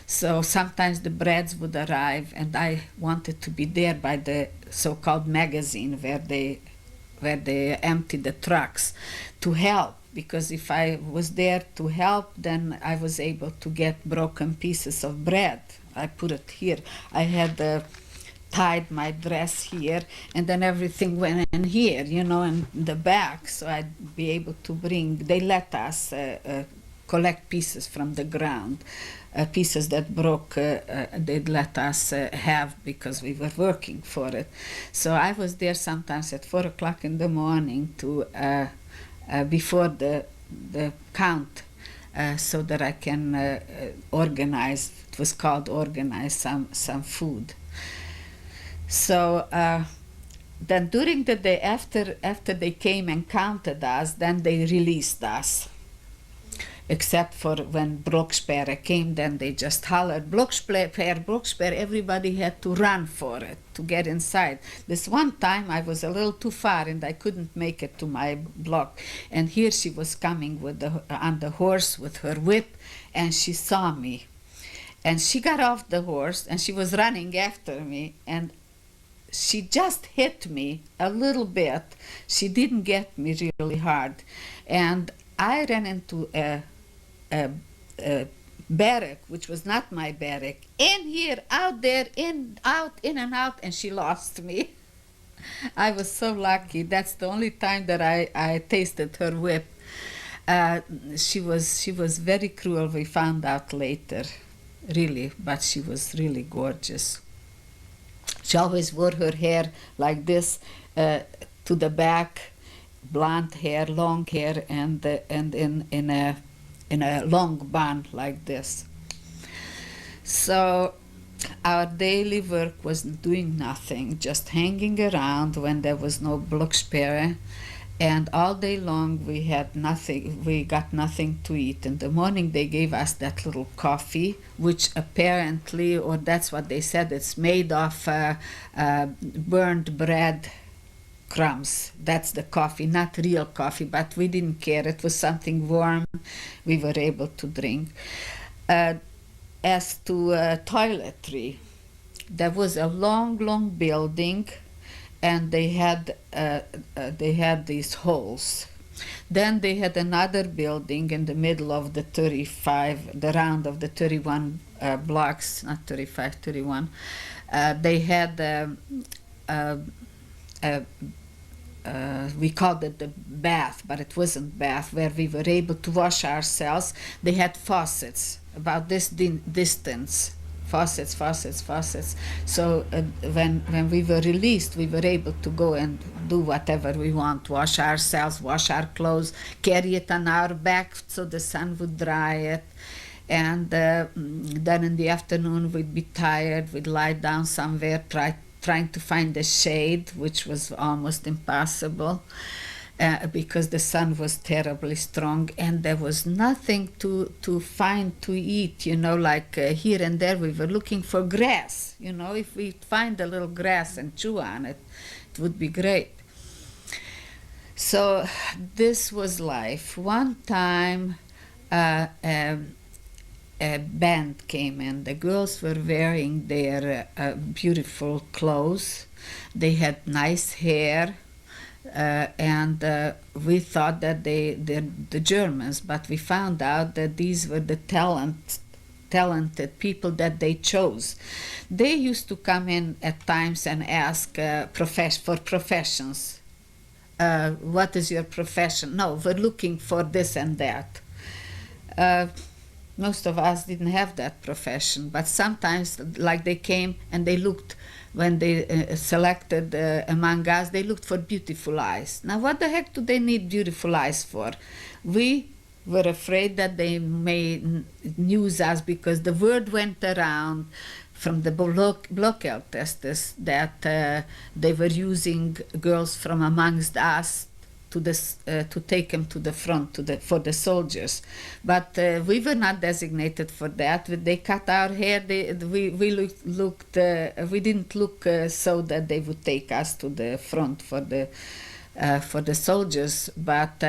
So sometimes the breads would arrive, and I wanted to be there by the so-called magazine where they empty the trucks to help, because if I was there to help, then I was able to get broken pieces of bread. I put it here. I had tied my dress here, and then everything went in here, in the back, so I'd be able to bring. They let us collect pieces from the ground, pieces that broke, they'd let us have because we were working for it. So I was there sometimes at 4 o'clock in the morning to before the count, so that I can organize. It was called organize some food. So then during the day after they came and counted us, then they released us. Except for when Blocksperre came, then they just hollered, Blocksperre, Blocksperre, everybody had to run for it, to get inside. This one time I was a little too far and I couldn't make it to my block. And here she was coming with on the horse with her whip, and she saw me. And she got off the horse and she was running after me, and she just hit me a little bit. She didn't get me really hard. And I ran into a barrack, which was not my barrack. In here, out there, in, out, in and out, and she lost me. I was so lucky. That's the only time that I tasted her whip. She was very cruel, we found out later, really, but she was really gorgeous. She always wore her hair like this, to the back, blonde hair, long hair, and in a long bun like this. So our daily work was doing nothing, just hanging around when there was no Blocksperre, and all day long we had nothing. We got nothing to eat. In the morning they gave us that little coffee, which apparently, or that's what they said, it's made of burned bread crumbs. That's the coffee, not real coffee, but we didn't care. It was something warm we were able to drink. As to toiletry, there was a long building, and they had these holes. Then they had another building in the middle of the 35, the round of the 31 blocks, not 35, 31. They had we called it the bath, but it wasn't bath, where we were able to wash ourselves. They had faucets about this distance, faucets. So when we were released, we were able to go and do whatever we want, wash ourselves, wash our clothes, carry it on our back so the sun would dry it. And then in the afternoon we'd be tired, we'd lie down somewhere, trying to find a shade, which was almost impossible because the sun was terribly strong, and there was nothing to find to eat, like here and there we were looking for grass. If we find a little grass and chew on it, it would be great. So this was life. One time a band came in. The girls were wearing their beautiful clothes. They had nice hair, and we thought that they're the Germans, but we found out that these were the talented people that they chose. They used to come in at times and ask for professions. What is your profession? No, we're looking for this and that. Most of us didn't have that profession, but sometimes, like, they came and they looked, when they selected among us, they looked for beautiful eyes. Now, what the heck do they need beautiful eyes for? We were afraid that they may use us because the word went around from the Blockeltestes that they were using girls from amongst us to take them to the front for the soldiers, but we were not designated for that. They cut our hair. We didn't look so that they would take us to the front for the soldiers. But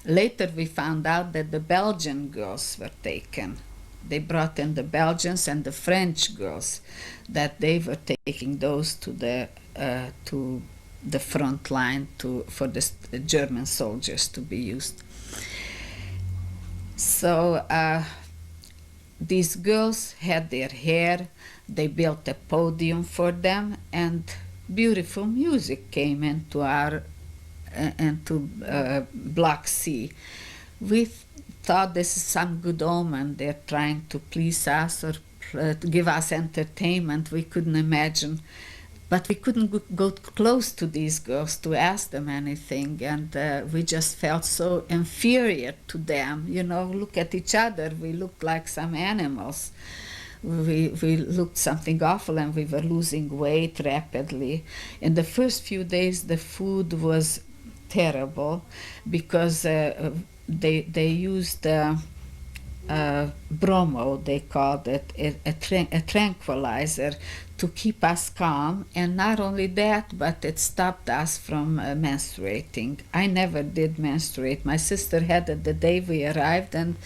later we found out that the Belgian girls were taken. They brought in the Belgians and the French girls, that they were taking those to the front line for the German soldiers to be used. So these girls had their hair, they built a podium for them, and beautiful music came into Block C. We thought this is some good omen. They're trying to please us or to give us entertainment. We couldn't imagine. But we couldn't go close to these girls to ask them anything, and we just felt so inferior to them. You know, look at each other. We looked like some animals. We looked something awful, and we were losing weight rapidly. In the first few days, the food was terrible because they used bromo, they called it, a tranquilizer to keep us calm. And not only that, but it stopped us from menstruating. I never did menstruate. My sister had it the day we arrived, and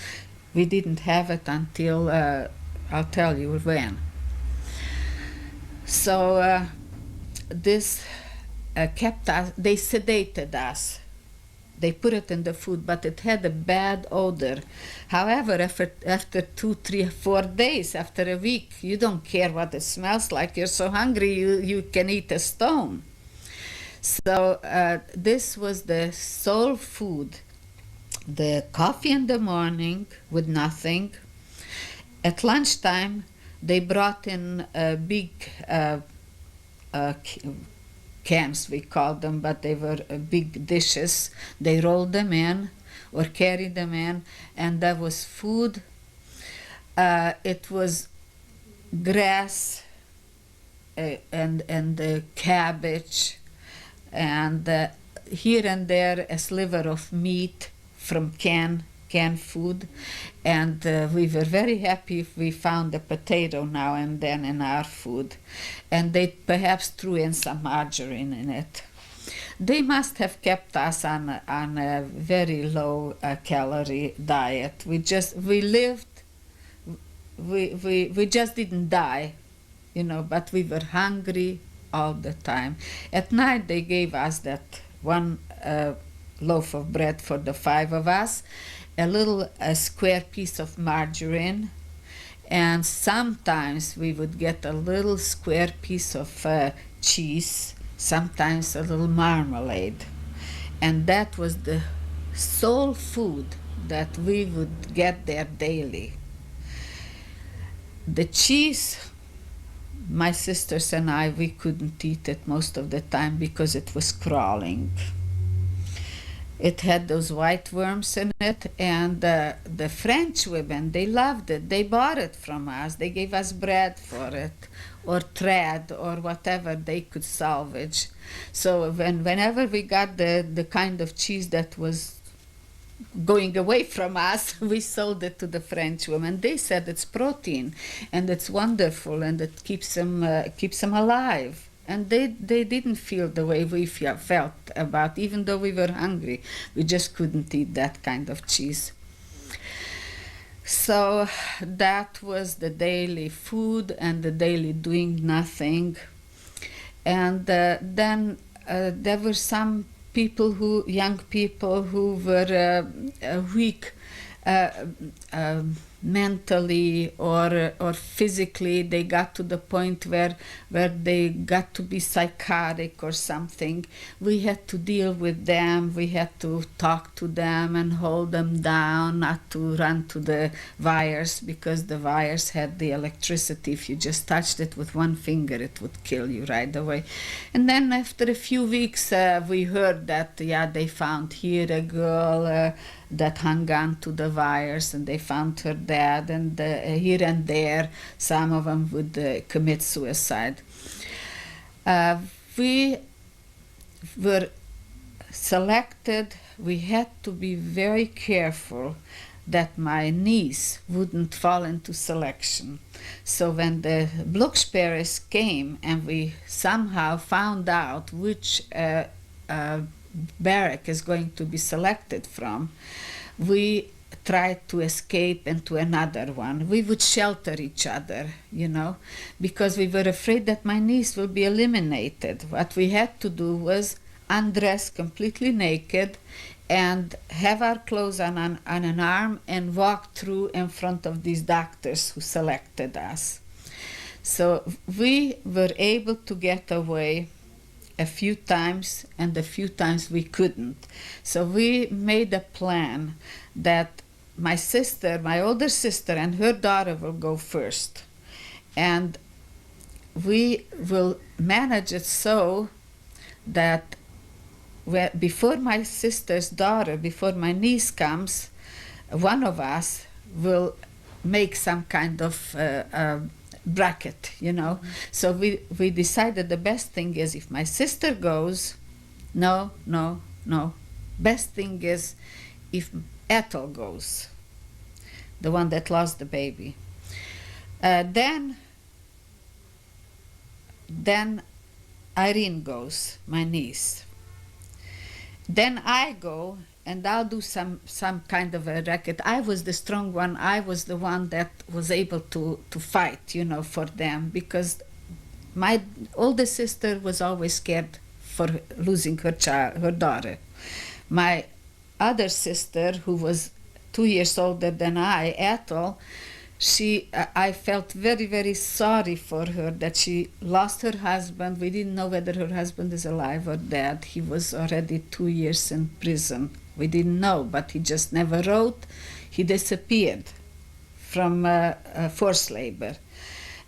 we didn't have it until I'll tell you when. So this kept us, they sedated us. They put it in the food, but it had a bad odor. However, after 2, 3, 4 days, after a week, you don't care what it smells like. You're so hungry, you can eat a stone. So this was the soul food. The coffee in the morning with nothing. At lunchtime, they brought in big cans, we called them, but they were big dishes. They rolled them in or carried them in, and there was food. It was grass and cabbage, and here and there a sliver of meat from canned food. And we were very happy if we found a potato now and then in our food. And they perhaps threw in some margarine in it. They must have kept us on a very low calorie diet. We lived, we just didn't die, you know, but we were hungry all the time. At night they gave us that one loaf of bread for the 5 of us, a square piece of margarine, and sometimes we would get a little square piece of cheese, sometimes a little marmalade. And that was the sole food that we would get there daily. The cheese, my sisters and I, we couldn't eat it most of the time because it was crawling. It had those white worms in it, and the French women, they loved it. They bought it from us. They gave us bread for it, or thread, or whatever they could salvage. So whenever we got the kind of cheese that was going away from us, we sold it to the French women. They said it's protein, and it's wonderful, and it keeps them alive. And they didn't feel the way we felt about, even though we were hungry. We just couldn't eat that kind of cheese. So that was the daily food and the daily doing nothing. And then there were some young people who were weak mentally or physically. They got to the point where they got to be psychotic or something. We had to deal with them. We had to talk to them and hold them down, not to run to the wires, because the wires had the electricity. If you just touched it with one finger, it would kill you right away. And then after a few weeks, we heard that, they found here a girl that hung on to the wires, and they found her dead, and here and there some of them would commit suicide. We were selected. We had to be very careful that my niece wouldn't fall into selection. So when the Blocksperres came and we somehow found out which barrack is going to be selected from, we tried to escape into another one. We would shelter each other, because we were afraid that my niece will be eliminated. What we had to do was undress completely naked and have our clothes on an arm and walk through in front of these doctors who selected us. So we were able to get away a few times, and a few times we couldn't. So we made a plan that my sister, my older sister, and her daughter will go first. And we will manage it so that before my sister's daughter, before my niece comes, one of us will make some kind of bracket, you know. So we decided the best thing is if my sister goes, no. Best thing is if Ethel goes, the one that lost the baby. Then Irene goes, my niece. Then I go, and I'll do some kind of a racket. I was the strong one. I was the one that was able to fight, you know, for them, because my older sister was always scared for losing her daughter. My other sister, who was 2 years older than I, Ethel, I felt very, very sorry for her that she lost her husband. We didn't know whether her husband is alive or dead. He was already 2 years in prison. We didn't know, but he just never wrote. He disappeared from forced labor.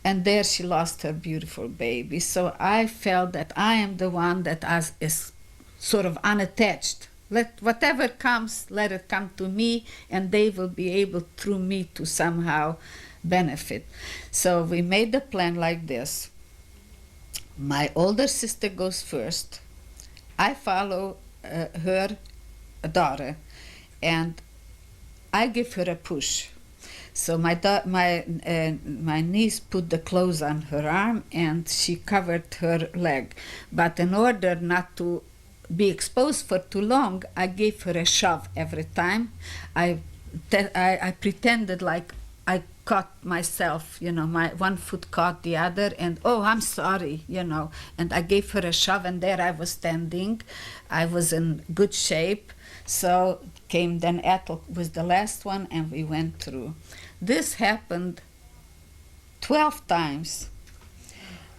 And there she lost her beautiful baby. So I felt that I am the one that is sort of unattached. Let whatever comes, let it come to me, and they will be able through me to somehow benefit. So we made the plan like this. My older sister goes first. I follow her daughter, and I give her a push. So my niece put the clothes on her arm and she covered her leg. But in order not to be exposed for too long, I gave her a shove every time. I pretended like I caught myself, you know, my one foot caught the other, and oh, I'm sorry, you know, and I gave her a shove, and there I was standing. I was in good shape. So came then Ethel was the last one, and we went through. This happened 12 times.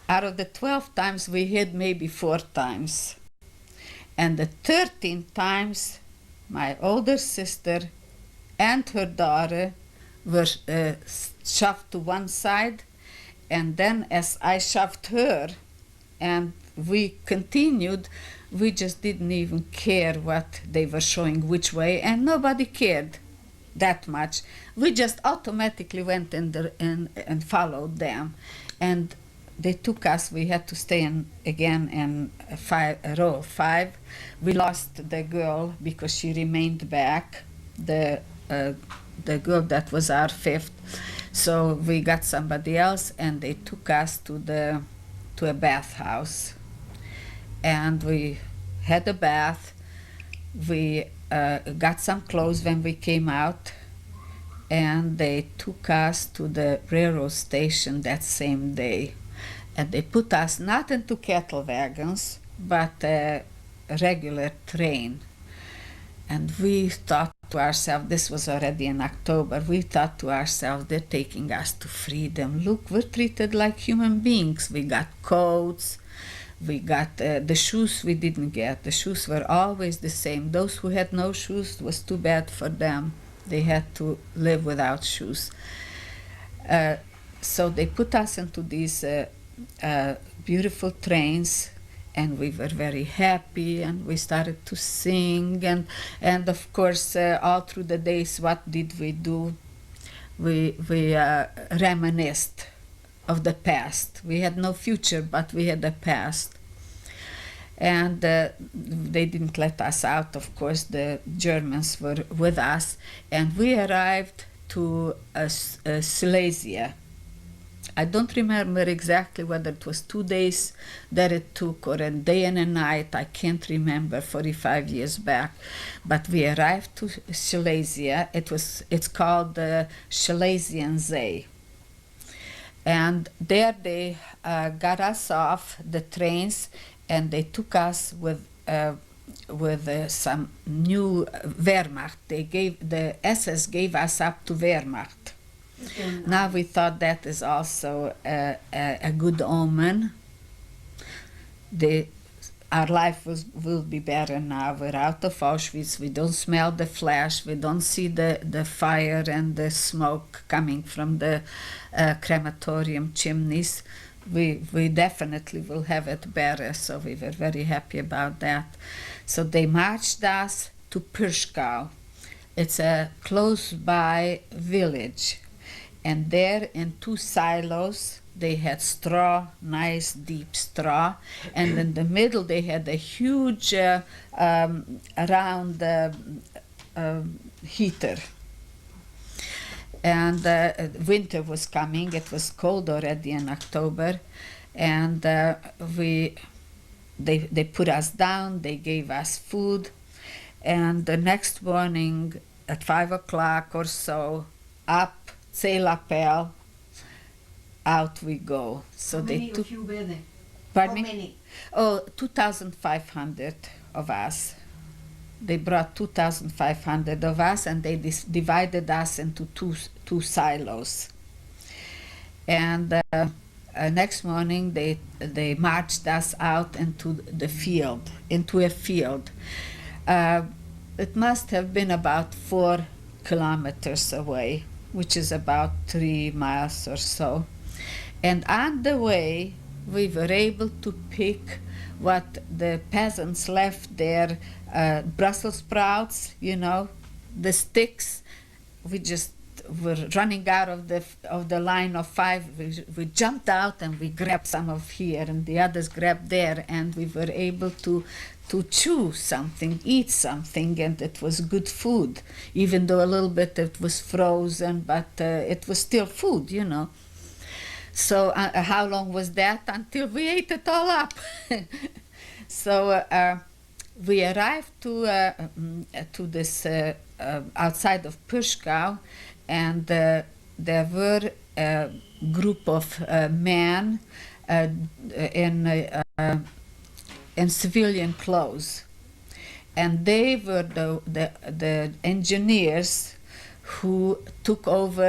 Out of the 12 times, we hid maybe 4 times. And the 13 times, my older sister and her daughter were shoved to one side, and then as I shoved her and we continued, we just didn't even care what they were showing which way, and nobody cared that much. We just automatically went and followed them, and they took us. We had to stay again in row 5. We lost the girl because she remained back, the girl that was our 5th. So we got somebody else, and they took us to a bathhouse, and we had a bath. We got some clothes when we came out, and they took us to the railroad station that same day. And they put us not into cattle wagons, but a regular train. And we thought to ourselves, this was already in October, we thought to ourselves, they're taking us to freedom. Look, we're treated like human beings. We got coats, we got the shoes we didn't get. The shoes were always the same. Those who had no shoes, it was too bad for them. They had to live without shoes. So they put us into these beautiful trains, and we were very happy, and we started to sing, and of course all through the days, what did we do? We reminisced of the past. We had no future, but we had a past. And they didn't let us out, of course. The Germans were with us, and we arrived to Silesia. I don't remember exactly whether it was 2 days that it took or a day and a night. I can't remember, 45 years back. But we arrived to Silesia. It's called the Silesian Zee. And there they got us off the trains, and they took us with some new Wehrmacht. The SS gave us up to Wehrmacht. Now we thought that is also a good omen. They our life will be better now. We're out of Auschwitz. We don't smell the flash. We don't see the fire and the smoke coming from the crematorium chimneys. We definitely will have it better. So we were very happy about that. So they marched us to Purshkow. It's a close by village. And there in 2 silos, they had straw, nice deep straw, and in the middle they had a huge round heater. And winter was coming, it was cold already in October, and they put us down, they gave us food, and the next morning at 5 o'clock or so, up, say lapel, out we go. So How they many took. of you were there? Pardon How me? many? Oh, 2,500 of us. They brought 2,500 of us, and they divided us into two silos. And next morning they marched us out into the field, into a field. It must have been about 4 kilometers away, which is about 3 miles or so. And on the way, we were able to pick what the peasants left there, Brussels sprouts, you know, the sticks. We just were running out of the line of 5. We jumped out and we grabbed some of here, and the others grabbed there, and we were able to chew something, eat something, and it was good food, even though a little bit it was frozen, but it was still food, you know. So how long was that? Until we ate it all up. So we arrived to this outside of Purshkow, and there were a group of men in civilian clothes, and they were the engineers who took us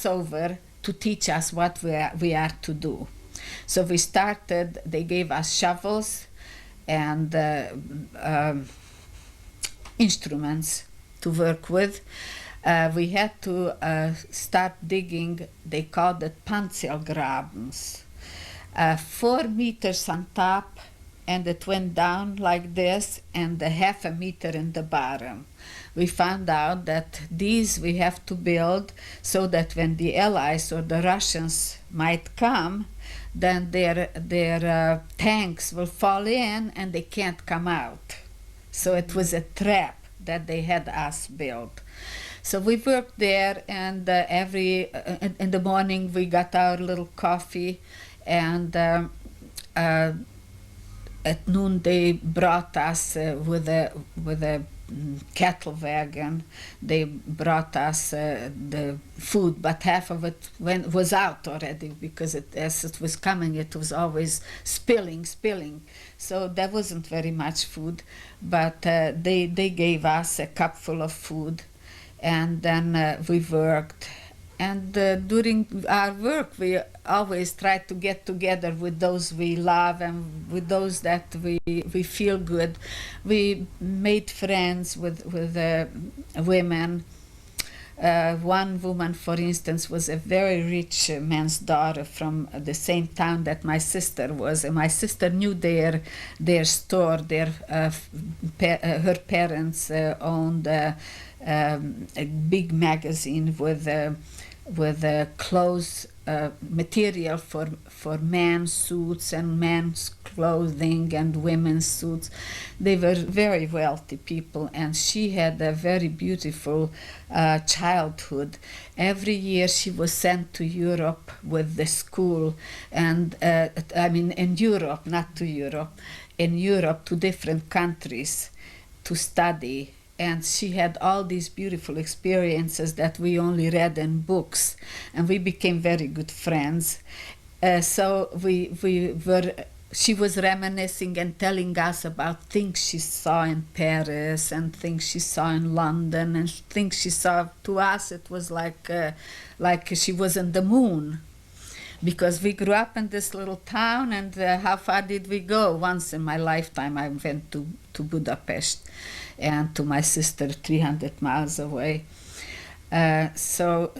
over to teach us what we are to do. So we started, they gave us shovels and instruments to work with. We had to start digging, they called it Panzergrabens, 4 meters on top, and it went down like this, and a half a meter in the bottom. We found out that these we have to build so that when the Allies or the Russians might come, then their tanks will fall in and they can't come out. So it was a trap that they had us build. So we worked there, and in the morning we got our little coffee, and at noon they brought us with a cattle wagon. They brought us the food, but half of it was out already, because as it was coming, it was always spilling. So there wasn't very much food, but they gave us a cupful of food, and then we worked. And during our work, we always try to get together with those we love and with those that we feel good. We made friends with women. One woman, for instance, was a very rich man's daughter from the same town that my sister was. And my sister knew their store. Her parents owned a big magazine with clothes material for men's suits and men's clothing and women's suits. They were very wealthy people, and she had a very beautiful childhood. Every year she was sent to Europe with the school, and in Europe, not to Europe, in Europe to different countries to study. And she had all these beautiful experiences that we only read in books, and we became very good friends. So she was reminiscing and telling us about things she saw in Paris and things she saw in London and things she saw. To us, it was like she was on the moon. because we grew up in this little town, and how far did we go? Once in my lifetime I went to Budapest, and to my sister 300 miles away. So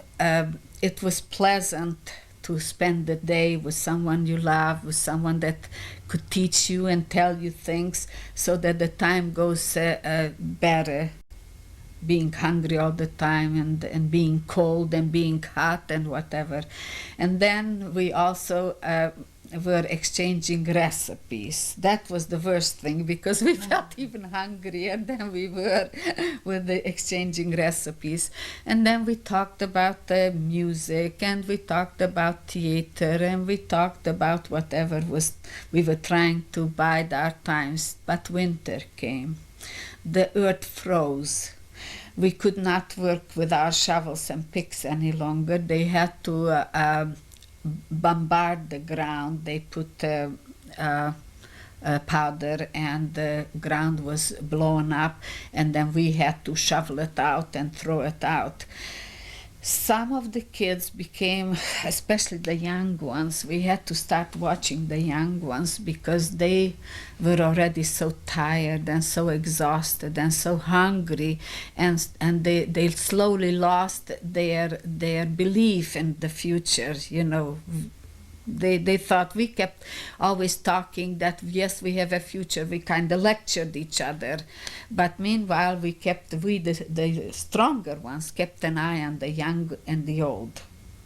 it was pleasant to spend the day with someone you love, with someone that could teach you and tell you things, so that the time goes better. Being hungry all the time, and being cold and being hot and whatever. And then we also were exchanging recipes. That was the worst thing, because we felt even hungrier than we were with the exchanging recipes. And then we talked about the music, and we talked about theater, and we talked about whatever was we were trying to bide our times. But winter came. The earth froze. We could not work with our shovels and picks any longer. They had to bombard the ground. They put powder, and the ground was blown up, and then we had to shovel it out and throw it out. Some of the kids became, especially the young ones, we had to start watching the young ones, because they were already so tired and so exhausted and so hungry, and they slowly lost their belief in the future, you know. They thought, we kept always talking that yes, we have a future. We kind of lectured each other, but meanwhile the stronger ones kept an eye on the young and the old.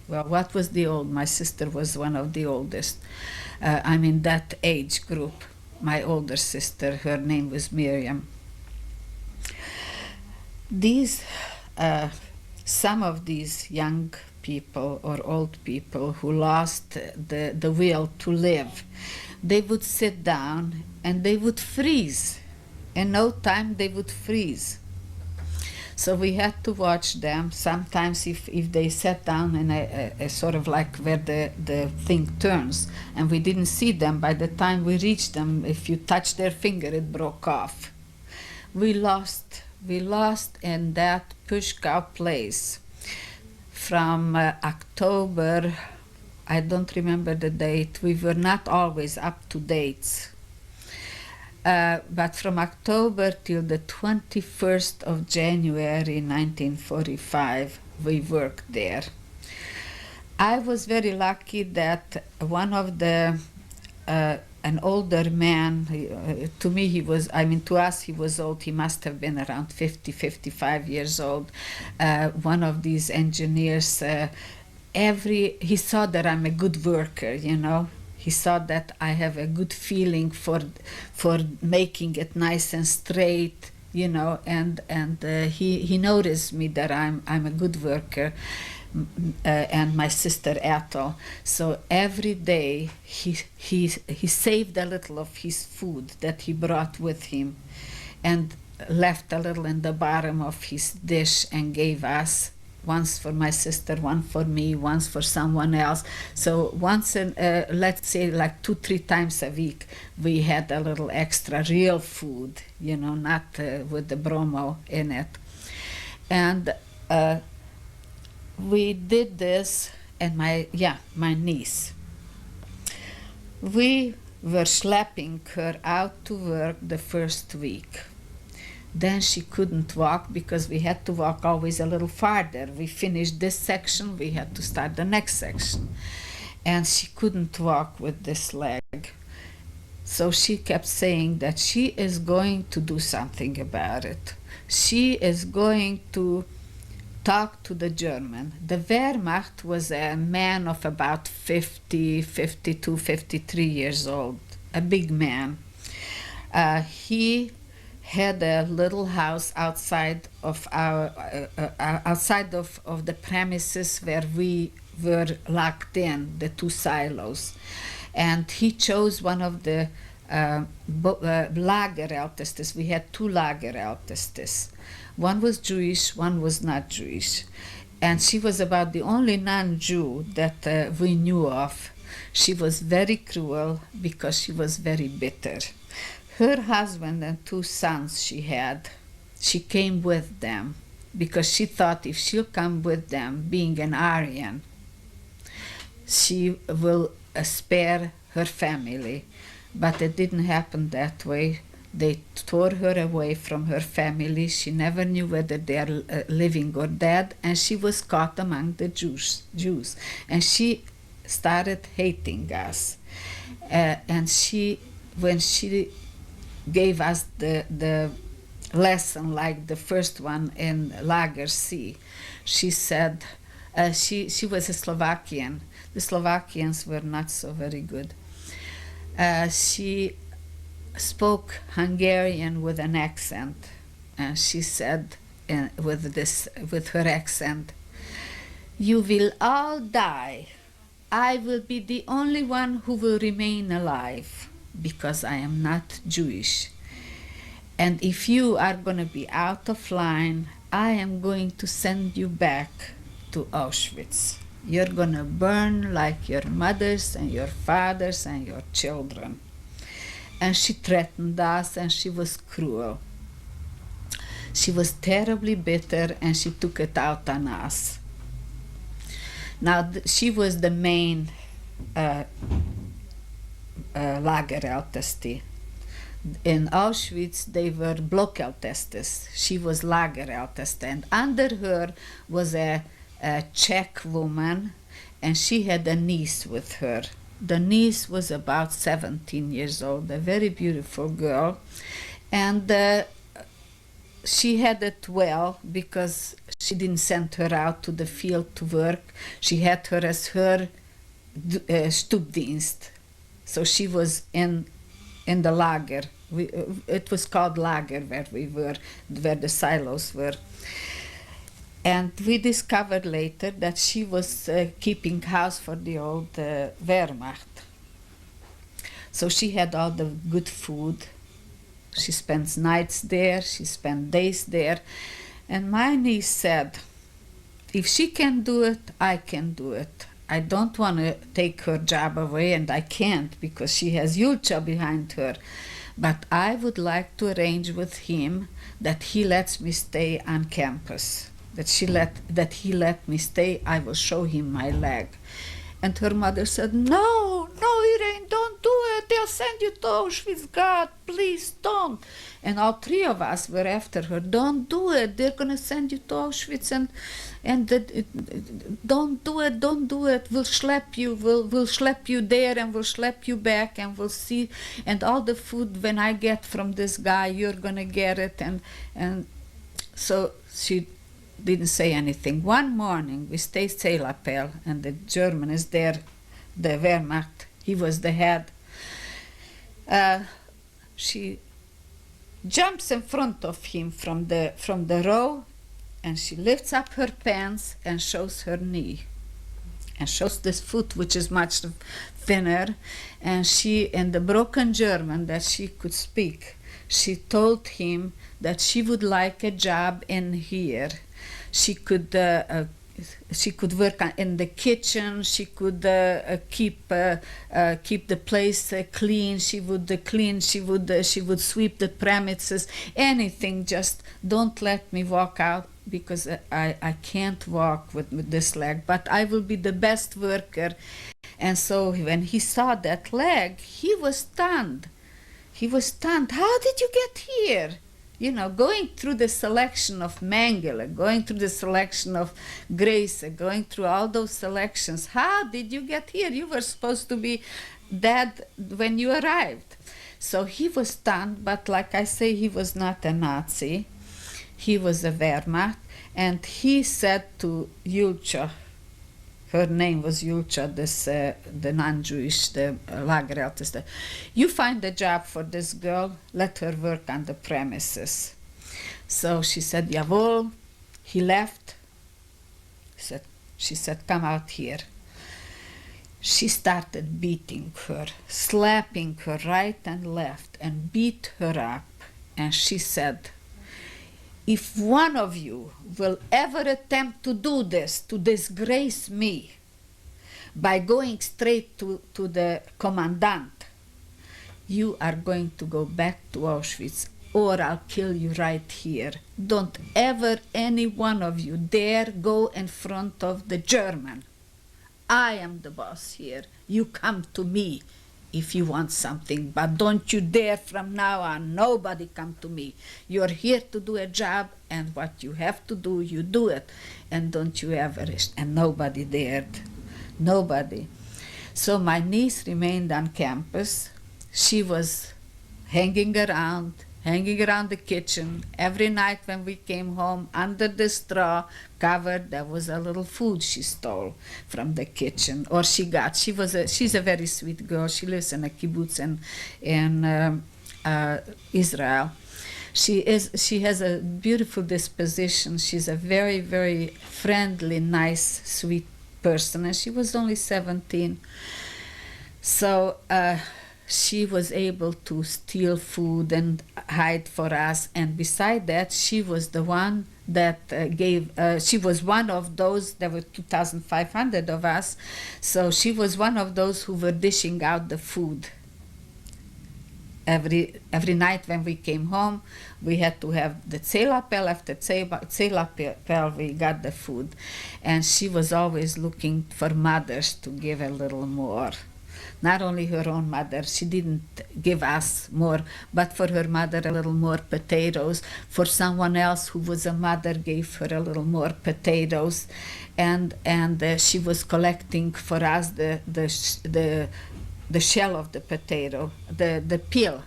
Well, what was the old? My sister was one of the oldest. I'm in that age group. My older sister, her name was Miriam. Some of these young people or old people who lost the will to live, they would sit down and they would freeze. In no time they would freeze. So we had to watch them. Sometimes if they sat down in a sort of like where the thing turns, and we didn't see them, by the time we reached them, if you touched their finger, it broke off. We lost in that Pushkow place. From October, I don't remember the date, we were not always up to dates. But from October till the 21st of January 1945, we worked there. I was very lucky that one of the an older man, to me he was, I mean to us he was old, he must have been around 50, 55 years old. One of these engineers, he saw that I'm a good worker, you know. He saw that I have a good feeling for making it nice and straight, you know, and he noticed me that I'm a good worker. And my sister Ethel. So every day he saved a little of his food that he brought with him, and left a little in the bottom of his dish and gave us. Once for my sister, one for me, once for someone else. So once in, let's say like 2-3 times a week, we had a little extra real food, you know, not with the bromo in it. And we did this, and my niece. We were schlepping her out to work the first week. Then she couldn't walk because we had to walk always a little farther. We finished this section, we had to start the next section. And she couldn't walk with this leg. So she kept saying that she is going to do something about it. She is going to talk to the German. The Wehrmacht was a man of about 50, 52, 53 years old, a big man. He had a little house outside of the premises where we were locked in, the 2 silos. And he chose one of the Lagerältestes. We had 2 Lagerältestes. One was Jewish, one was not Jewish. And she was about the only non-Jew that we knew of. She was very cruel because she was very bitter. Her husband and 2 sons she came with them because she thought if she'll come with them, being an Aryan, she will spare her family. But it didn't happen that way. They tore her away from her family. She never knew whether they are living or dead, and she was caught among the Jews. And she started hating us. And when she gave us the lesson, like the first one in Lager C, she said, she was a Slovakian. The Slovakians were not so very good. She spoke Hungarian with an accent, and she said, with her accent, "You will all die. I will be the only one who will remain alive because I am not Jewish. And if you are going to be out of line, I am going to send you back to Auschwitz. You're going to burn like your mothers and your fathers and your children." And she threatened us, and she was cruel. She was terribly bitter, and she took it out on us. Now, she was the main Lagerälteste. In Auschwitz, they were Blockältestes. She was Lagerälteste, and under her was a Czech woman, and she had a niece with her. The niece was about 17 years old, a very beautiful girl, and she had it well because she didn't send her out to the field to work. She had her as her Stubdienst, so she was in the lager. It was called lager where we were, where the silos were. And we discovered later that she was keeping house for the old Wehrmacht. So she had all the good food. She spent nights there, she spent days there. And my niece said, "If she can do it, I can do it. I don't want to take her job away, and I can't because she has Yulcha behind her. But I would like to arrange with him that he lets me stay on campus. That he let me stay. I will show him my leg." And her mother said, "No, Irene, don't do it. They'll send you to Auschwitz. God, please don't." And all three of us were after her. "Don't do it. They're going to send you to Auschwitz, and don't do it. We'll schlep you. We'll schlep you there, and we'll schlep you back, and we'll see. And all the food when I get from this guy, you're going to get it." And so she didn't say anything. One morning we stayed Seilapel, and the German is there, the Wehrmacht, he was the head. She jumps in front of him from the row, and she lifts up her pants and shows her knee and shows this foot, which is much thinner. And she, in the broken German that she could speak, she told him that she would like a job in here. She could work in the kitchen. She could keep the place clean. She would clean. She would sweep the premises. Anything. Just don't let me walk out because I can't walk with this leg. But I will be the best worker. And so when he saw that leg, he was stunned. He was stunned. How did you get here? You know, going through the selection of Mengele, going through the selection of Grace, going through all those selections. How did you get here? You were supposed to be dead when you arrived. So he was stunned, but like I say, he was not a Nazi. He was a Wehrmacht, and he said to Yulcha, her name was Yulcha, the non-Jewish, the Lagerälteste, "You find a job for this girl, let her work on the premises." So she said, "Jawohl." He left. She said, "Come out here." She started beating her, slapping her right and left, and beat her up. And she said, "If one of you will ever attempt to do this, to disgrace me, by going straight to the commandant, you are going to go back to Auschwitz, or I'll kill you right here. Don't ever any one of you dare go in front of the German. I am the boss here. You come to me if you want something, but don't you dare from now on, nobody come to me. You're here to do a job, and what you have to do, you do it. And don't you ever, and nobody dared. Nobody. So my niece remained on campus. She was hanging around the kitchen. Every night when we came home, under the straw covered, there was a little food she stole from the kitchen, or she got. She's a very sweet girl. She lives in a kibbutz in Israel. She has a beautiful disposition. She's a very, very friendly, nice, sweet person, and she was only 17. So she was able to steal food and hide for us, and beside that, she was the one that she was one of those. There were 2,500 of us, so she was one of those who were dishing out the food. Every night when we came home, we had to have the tzelapel. After tzelapel, we got the food. And she was always looking for mothers to give a little more. Not only her own mother, she didn't give us more, but for her mother a little more potatoes. For someone else who was a mother, gave her a little more potatoes. And she was collecting for us the shell of the potato, the peel.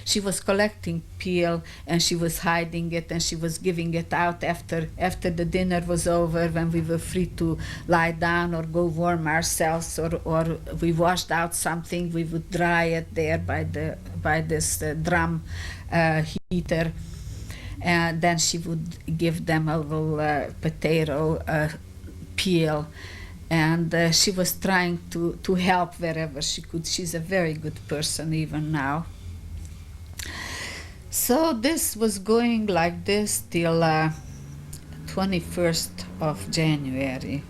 She was collecting peel, and she was hiding it, and she was giving it out after the dinner was over, when we were free to lie down or go warm ourselves, or we washed out something, we would dry it there by this drum heater, and then she would give them a little potato peel. And she was trying to help wherever she could. She's a very good person even now. So this was going like this till 21st of January.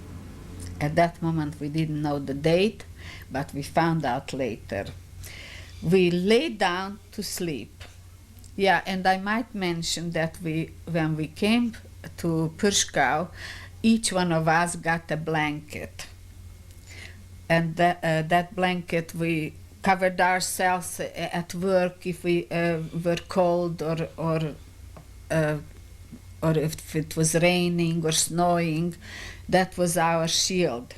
At that moment we didn't know the date, but we found out later. We lay down to sleep. Yeah, and I might mention that when we came to Purshkau, each one of us got a blanket, and that blanket we covered ourselves at work if we were cold, or if it was raining or snowing. That was our shield.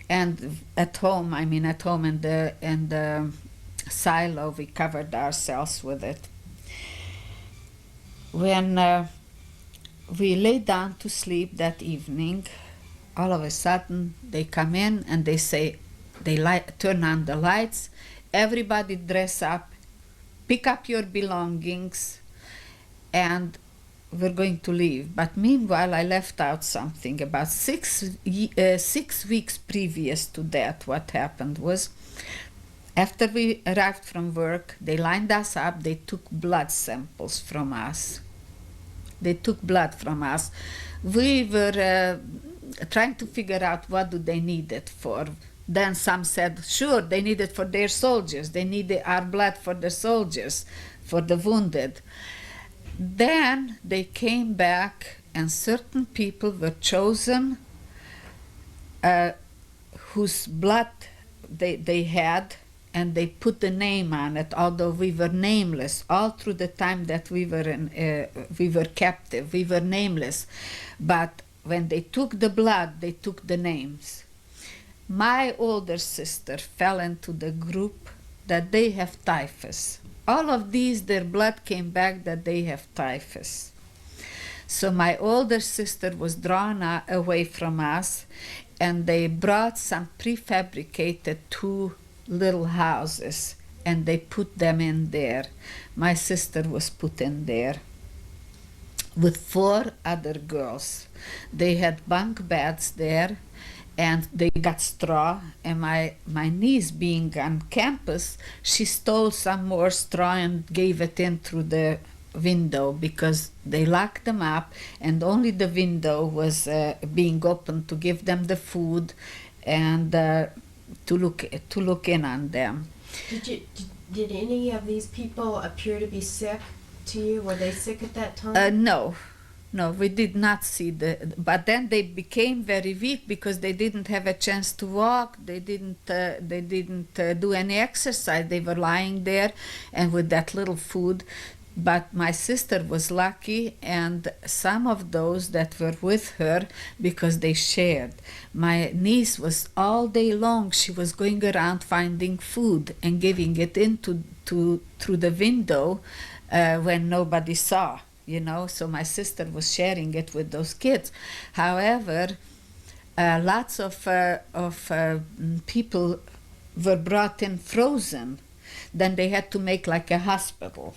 And at home in the silo, we covered ourselves with it. When we lay down to sleep that evening, all of a sudden they come in and they say, turn on the lights, everybody dress up, pick up your belongings, and we're going to leave. But meanwhile, I left out something. About 6 weeks previous to that, what happened was, after we arrived from work, they lined us up, they took blood samples from us. They took blood from us. We were trying to figure out what do they need it for. Then some said, sure, they need it for their soldiers. They need our blood for the soldiers, for the wounded. Then they came back, and certain people were chosen whose blood they had, and they put the name on it, although we were nameless. All through the time that we were captive, we were nameless. But when they took the blood, they took the names. My older sister fell into the group that they have typhus. All of these, their blood came back that they have typhus. So my older sister was drawn away from us, and they brought some prefabricated 2 little houses, and they put them in there. My sister was put in there with 4 other girls. They had bunk beds there, and they got straw, and my niece, being on campus, she stole some more straw and gave it in through the window, because they locked them up and only the window was being opened to give them the food and to look in on them. Did any of these people appear to be sick to you? Were they sick at that time? no, we did not see but then they became very weak because they didn't have a chance to walk. They didn't do any exercise. They were lying there and with that little food. But my sister was lucky, and some of those that were with her, because they shared. My niece was all day long, she was going around finding food and giving it through the window when nobody saw, so my sister was sharing it with those kids. However, lots of people were brought in frozen. Then they had to make like a hospital.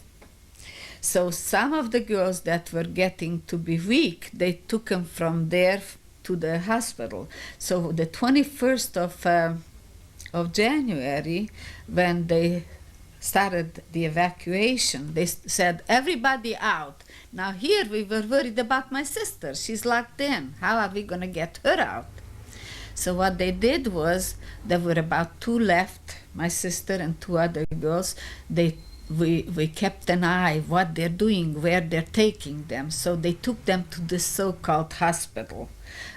So some of the girls that were getting to be weak, they took them from there to the hospital. So the 21st of January, when they started the evacuation, they said, everybody out. Now here we were worried about my sister. She's locked in. How are we going to get her out? So what they did was, there were about 2 left, my sister and 2 other girls. We kept an eye what they're doing, where they're taking them. So they took them to the so-called hospital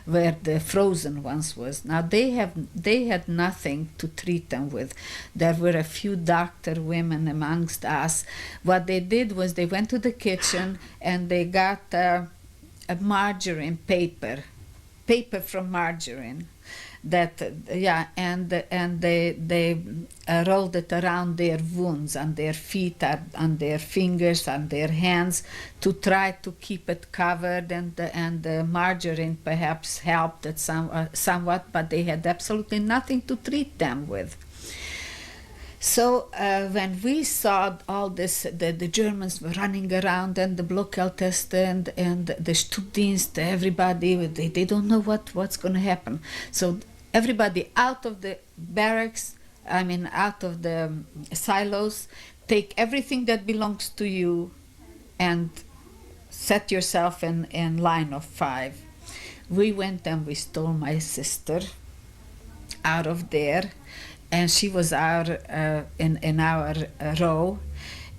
where the frozen ones was. Now they had nothing to treat them with. There were a few doctor women amongst us. What they did was they went to the kitchen and they got a margarine paper from margarine. And they rolled it around their wounds, on their feet, on their fingers, on their hands, to try to keep it covered. And the margarine perhaps helped it somewhat, but they had absolutely nothing to treat them with. So when we saw all this, the Germans were running around, and the Blockhelteste and the Stubdienst, everybody, they don't know what's going to happen. So everybody out of the barracks, out of the silos, take everything that belongs to you and set yourself in line of 5. We went and we stole my sister out of there. And she was in our row,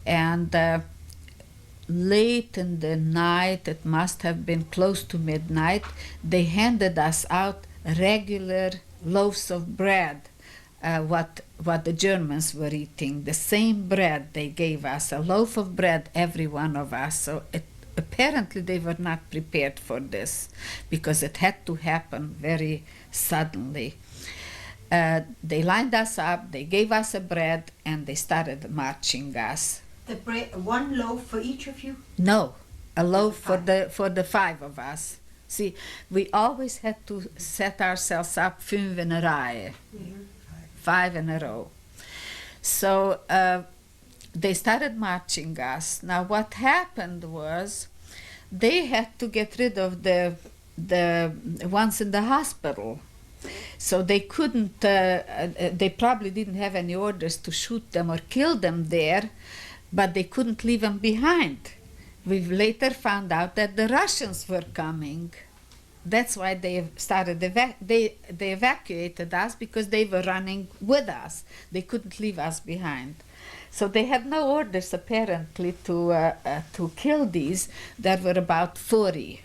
and late in the night, it must have been close to midnight, they handed us out regular loaves of bread, what the Germans were eating. The same bread they gave us, a loaf of bread, every one of us. So apparently they were not prepared for this, because it had to happen very suddenly. They lined us up, they gave us a bread, and they started marching us. The bread, 1 loaf for each of you? No, a loaf for the 5 of us. See, we always had to set ourselves up 5 in a rij, 5 in a row. So they started marching us. Now what happened was, they had to get rid of the ones in the hospital. So they couldn't, they probably didn't have any orders to shoot them or kill them there, but they couldn't leave them behind. We've later found out that the Russians were coming. That's why they started, they evacuated us, because they were running with us. They couldn't leave us behind. So they had no orders apparently to kill these. There were about 40,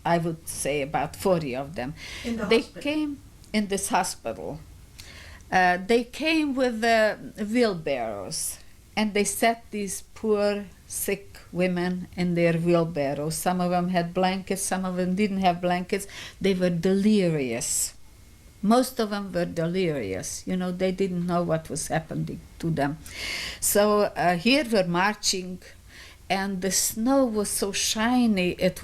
I would say about 40 of them. In the they hospital? Came in this hospital. They came with wheelbarrows, and they set these poor sick women in their wheelbarrows. Some of them had blankets, some of them didn't have blankets. They were delirious. Most of them were delirious. They didn't know what was happening to them. So here we're marching, and the snow was so shiny. It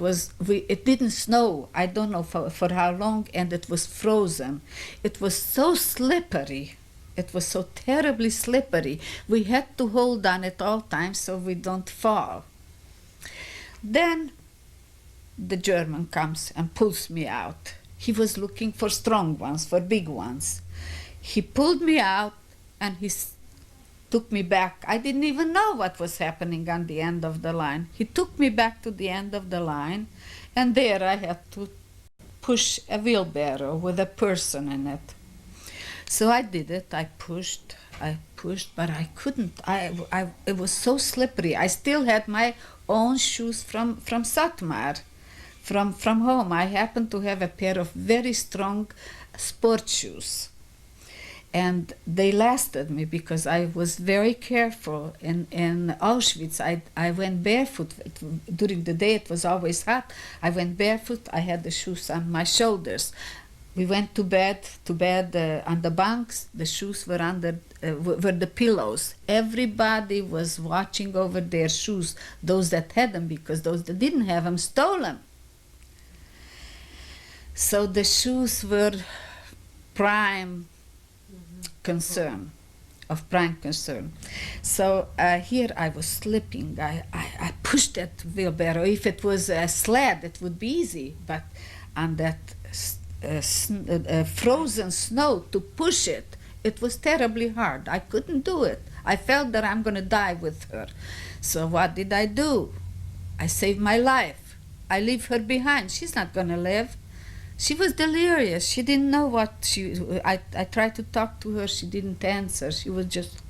didn't snow, I don't know for how long, and it was frozen. It was so slippery. It was so terribly slippery. We had to hold on at all times so we don't fall. Then the German comes and pulls me out. He was looking for strong ones, for big ones. He pulled me out and he took me back. I didn't even know what was happening on the end of the line. He took me back to the end of the line, and there I had to push a wheelbarrow with a person in it. So I did it. I pushed, but I couldn't. It was so slippery. I still had my own shoes from Satmar, from home. I happened to have a pair of very strong sport shoes. And they lasted me because I was very careful. In Auschwitz, I went barefoot. During the day, it was always hot. I went barefoot. I had the shoes on my shoulders. We went to bed on the bunks. The shoes were were the pillows. Everybody was watching over their shoes, those that had them, because those that didn't have them stole them. So the shoes were prime concern, of prime concern. So here I was slipping. I pushed that wheelbarrow. If it was a sled, it would be easy, but on that frozen snow, to push it, it was terribly hard. I couldn't do it. I felt that I'm going to die with her. So what did I do? I saved my life. I leave her behind. She's not going to live. She was delirious. She didn't know what I tried to talk to her. She didn't answer. She was just...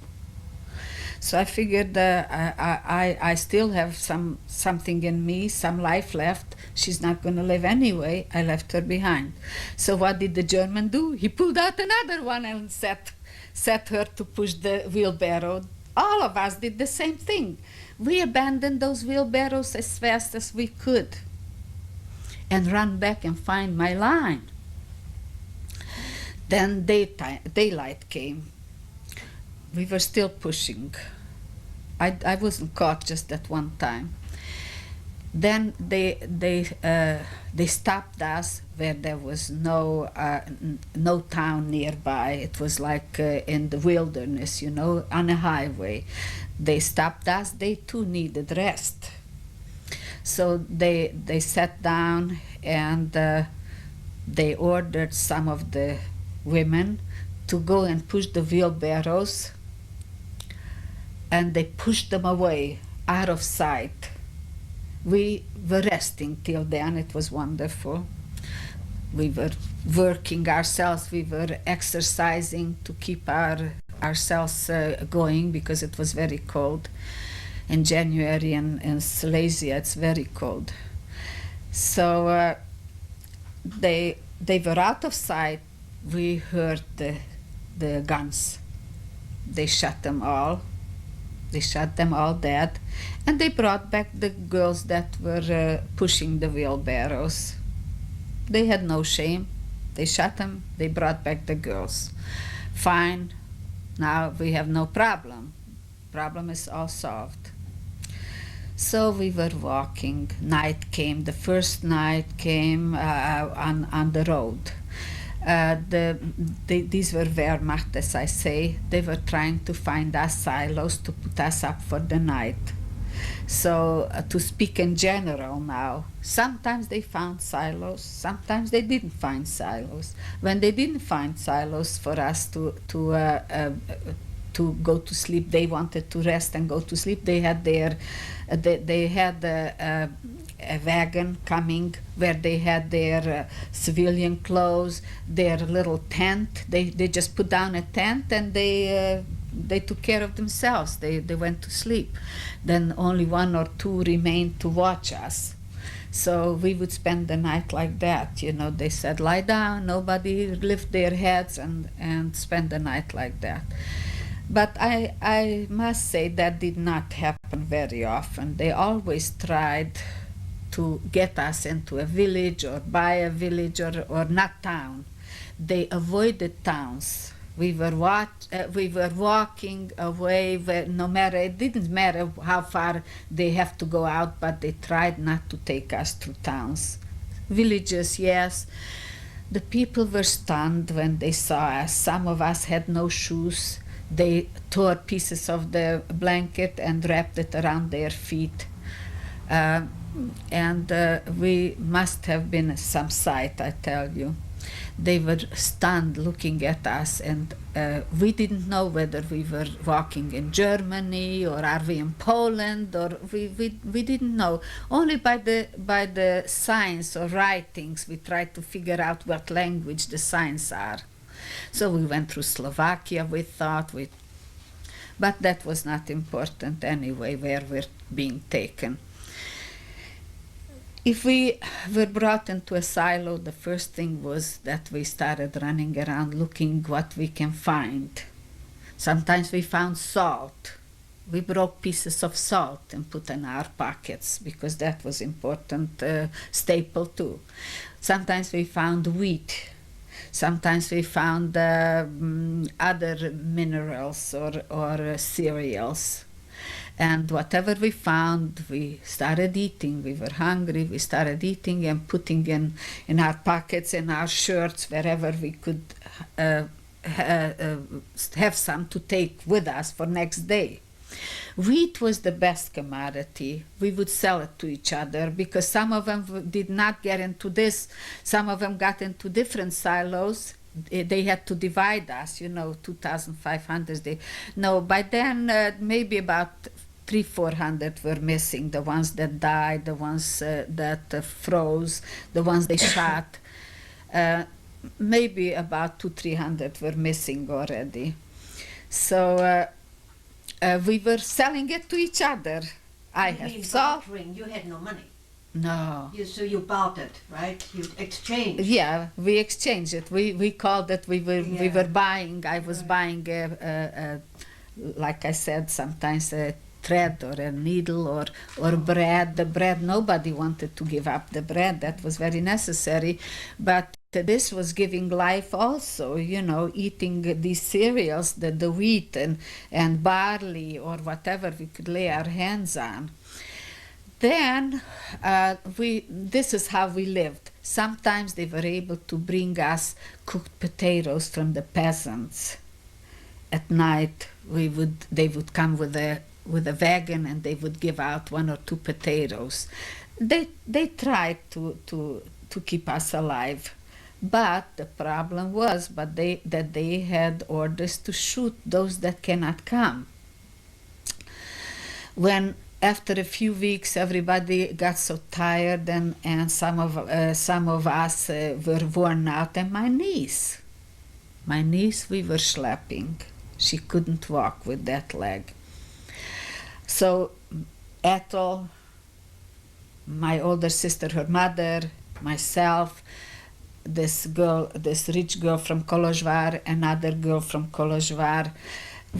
So I figured I still have something in me, some life left. She's not going to live anyway. I left her behind. So what did the German do? He pulled out another one and set her to push the wheelbarrow. All of us did the same thing. We abandoned those wheelbarrows as fast as we could and run back and find my line. Then daylight came. We were still pushing. I wasn't caught just that one time. Then they stopped us where there was no town nearby. It was like in the wilderness, you know, on a highway. They stopped us. They too needed rest. So they sat down and they ordered some of the women to go and push the wheelbarrows, and they pushed them away, out of sight. We were resting till then. It was wonderful. We were working ourselves. We were exercising to keep ourselves going because it was very cold. In January in Silesia, it's very cold. So they were out of sight. We heard the guns. They shot them all. They shot them all dead. And they brought back the girls that were pushing the wheelbarrows. They had no shame. They shot them. They brought back the girls. Fine. Now we have no problem. Problem is all solved. So we were walking. Night came. The first night came on the road. These were Wehrmacht, as I say. They were trying to find us silos to put us up for the night. So to speak in general now, sometimes they found silos, sometimes they didn't find silos. When they didn't find silos for us to go to sleep, they wanted to rest and go to sleep. They had a wagon coming where they had their civilian clothes, their little tent. They just put down a tent and they took care of themselves. They went to sleep. Then only one or two remained to watch us. So we would spend the night like that. You know, they said, lie down, nobody lift their heads, and spend the night like that. But I must say that did not happen very often. They always tried to get us into a village or by a village or not town. They avoided towns. We were walking away. It didn't matter how far they have to go out, but they tried not to take us through towns. Villages, yes. The people were stunned when they saw us. Some of us had no shoes. They tore pieces of the blanket and wrapped it around their feet. And we must have been some sight, I tell you. They were stunned looking at us, and we didn't know whether we were walking in Germany or are we in Poland, or we didn't know. Only by the signs or writings we tried to figure out what language the signs are. So we went through Slovakia, we thought, but that was not important anyway, where we're being taken. If we were brought into a silo, the first thing was that we started running around looking what we can find. Sometimes we found salt. We broke pieces of salt and put in our pockets because that was important staple too. Sometimes we found wheat. Sometimes we found other minerals or cereals. And whatever we found, we started eating. We were hungry, we started eating and putting in our pockets, in our shirts, wherever we could have some to take with us for next day. Wheat was the best commodity. We would sell it to each other because some of them did not get into this. Some of them got into different silos. They had to divide us, 2,500. No, by then maybe about 300-400 were missing. The ones that died, the ones that froze, the ones they shot. Maybe about 200-300 were missing already. So we were selling it to each other. I have salt. You had no money. No. So you bought it, right? You exchanged. Yeah, we exchanged it. We called it. We were buying. I was buying, like I said, sometimes a thread or a needle or bread. The bread, nobody wanted to give up the bread. That was very necessary, but this was giving life also, eating these cereals, the wheat and barley or whatever we could lay our hands on. Then this is how we lived. Sometimes they were able to bring us cooked potatoes from the peasants. At night they would come with a wagon and they would give out 1 or 2 potatoes. They tried to keep us alive. But the problem was that they had orders to shoot those that cannot come. When after a few weeks everybody got so tired and some of us were worn out, and my niece we were schlepping. She couldn't walk with that leg. So Ethel, my older sister, her mother, myself, this rich girl from Kolozsvár, another girl from Kolozsvár,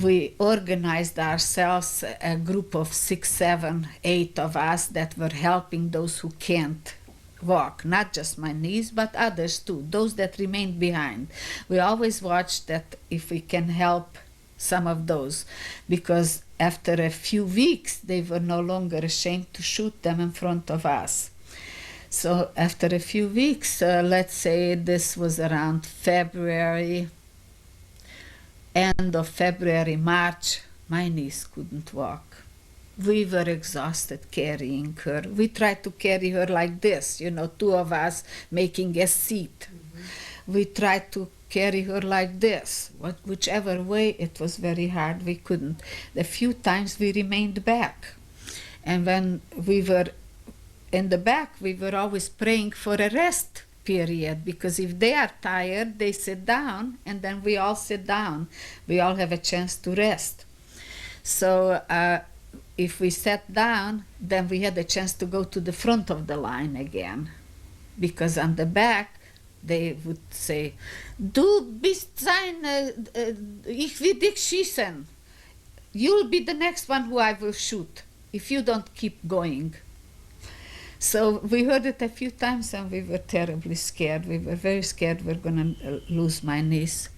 we organized ourselves, a group of 6, 7, 8 of us that were helping those who can't walk, not just my niece, but others too, those that remained behind. We always watched that if we can help some of those, because after a few weeks they were no longer ashamed to shoot them in front of us. So after a few weeks, let's say this was around February, end of February, March, my niece couldn't walk. We were exhausted carrying her. We tried to carry her like this, 2 of us making a seat. Mm-hmm. We tried to carry her like this. Whichever way, it was very hard. We couldn't. The few times we remained back. And when we were in the back, we were always praying for a rest period, because if they are tired, they sit down, and then we all sit down. We all have a chance to rest. So if we sat down, then we had a chance to go to the front of the line again, because on the back they would say, "Du bist sein, ich will dich schießen. You'll be the next one who I will shoot if you don't keep going." So we heard it a few times and we were terribly scared. We were very scared we're going to lose my niece.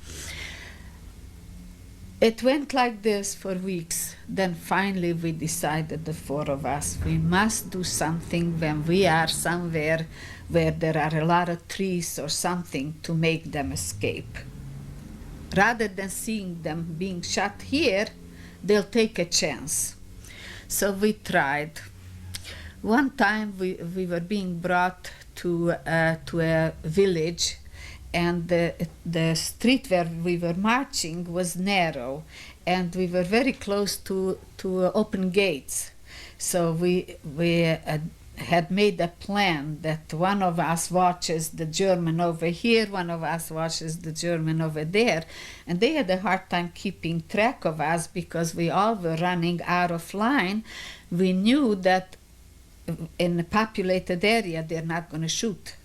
It went like this for weeks. Then finally we decided, the 4 of us, we must do something when we are somewhere where there are a lot of trees or something to make them escape. Rather than seeing them being shot here, they'll take a chance. So we tried. One time we were being brought to a village, and the street where we were marching was narrow, and we were very close to open gates. So we had made a plan that one of us watches the German over here, one of us watches the German over there, and they had a hard time keeping track of us because we all were running out of line. We knew that in a populated area, they're not going to shoot.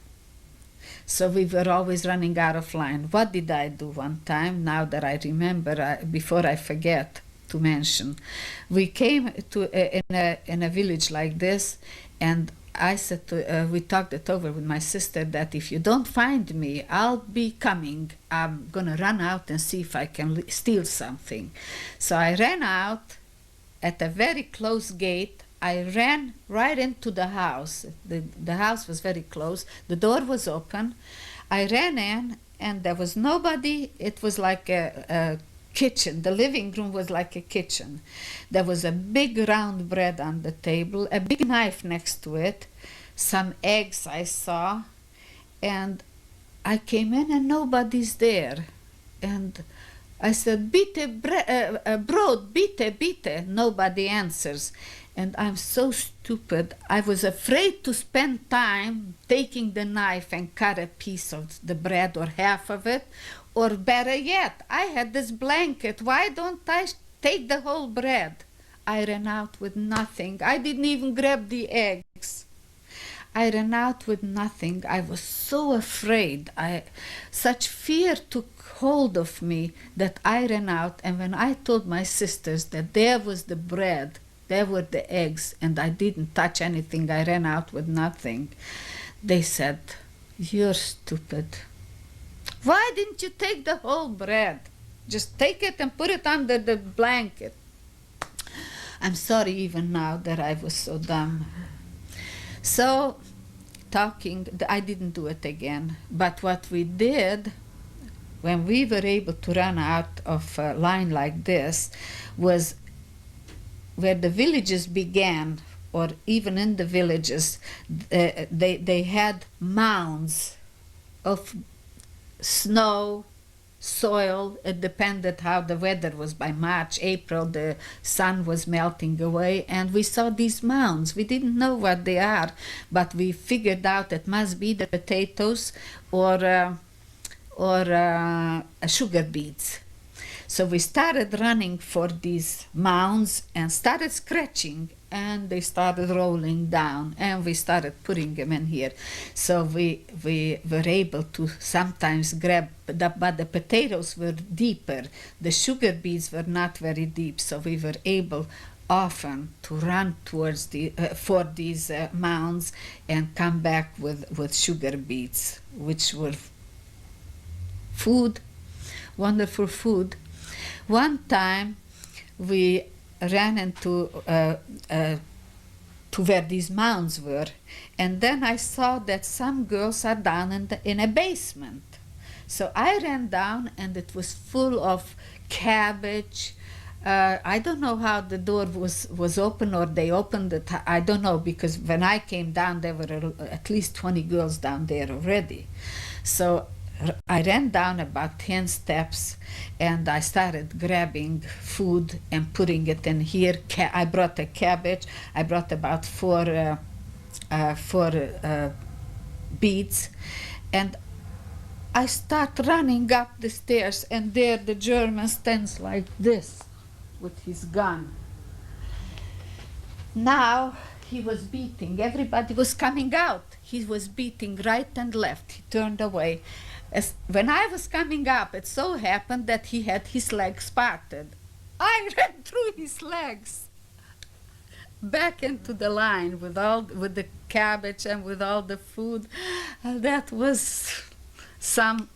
So we were always running out of line. What did I do one time, now that I remember, before I forget to mention? We came to in a village like this, and I said to, we talked it over with my sister that if you don't find me, I'll be coming. I'm going to run out and see if I can steal something. So I ran out at a very close gate. I ran right into the house. The house was very close. The door was open. I ran in, and there was nobody. It was like a kitchen. The living room was like a kitchen. There was a big round bread on the table, a big knife next to it, some eggs I saw, and I came in and nobody's there. And I said, "Bitte, brod, bitte, bitte." Nobody answers. And I'm so stupid. I was afraid to spend time taking the knife and cut a piece of the bread or half of it. Or better yet, I had this blanket. Why don't I take the whole bread? I ran out with nothing. I didn't even grab the eggs. I ran out with nothing. I was so afraid. Such fear took hold of me that I ran out. And when I told my sisters that there was the bread, there were the eggs, and I didn't touch anything, I ran out with nothing, they said, "You're stupid. Why didn't you take the whole bread? Just take it and put it under the blanket." I'm sorry even now that I was so dumb. So, I didn't do it again. But what we did, when we were able to run out of a line like this, was where the villages began, or even in the villages, they had mounds of snow, soil. It depended how the weather was. By March, April, the sun was melting away, and we saw these mounds. We didn't know what they are, but we figured out it must be the potatoes or sugar beets. So we started running for these mounds and started scratching, and they started rolling down, and we started putting them in here. So we were able to sometimes grab, but the potatoes were deeper. The sugar beets were not very deep, so we were able often to run towards for these mounds and come back with sugar beets, which were food, wonderful food. One time we ran into to where these mounds were, and then I saw that some girls are down in a basement. So I ran down, and it was full of cabbage. I don't know how the door was open, or they opened it. I don't know, because when I came down, there were at least 20 girls down there already. So I ran down about 10 steps, and I started grabbing food and putting it in here. I brought a cabbage. I brought about four beets, and I start running up the stairs, and there the German stands like this with his gun. Now he was beating. Everybody was coming out. He was beating right and left. He turned away. When I was coming up, it so happened that he had his legs parted. I ran through his legs back into the line with the cabbage and with all the food. That was some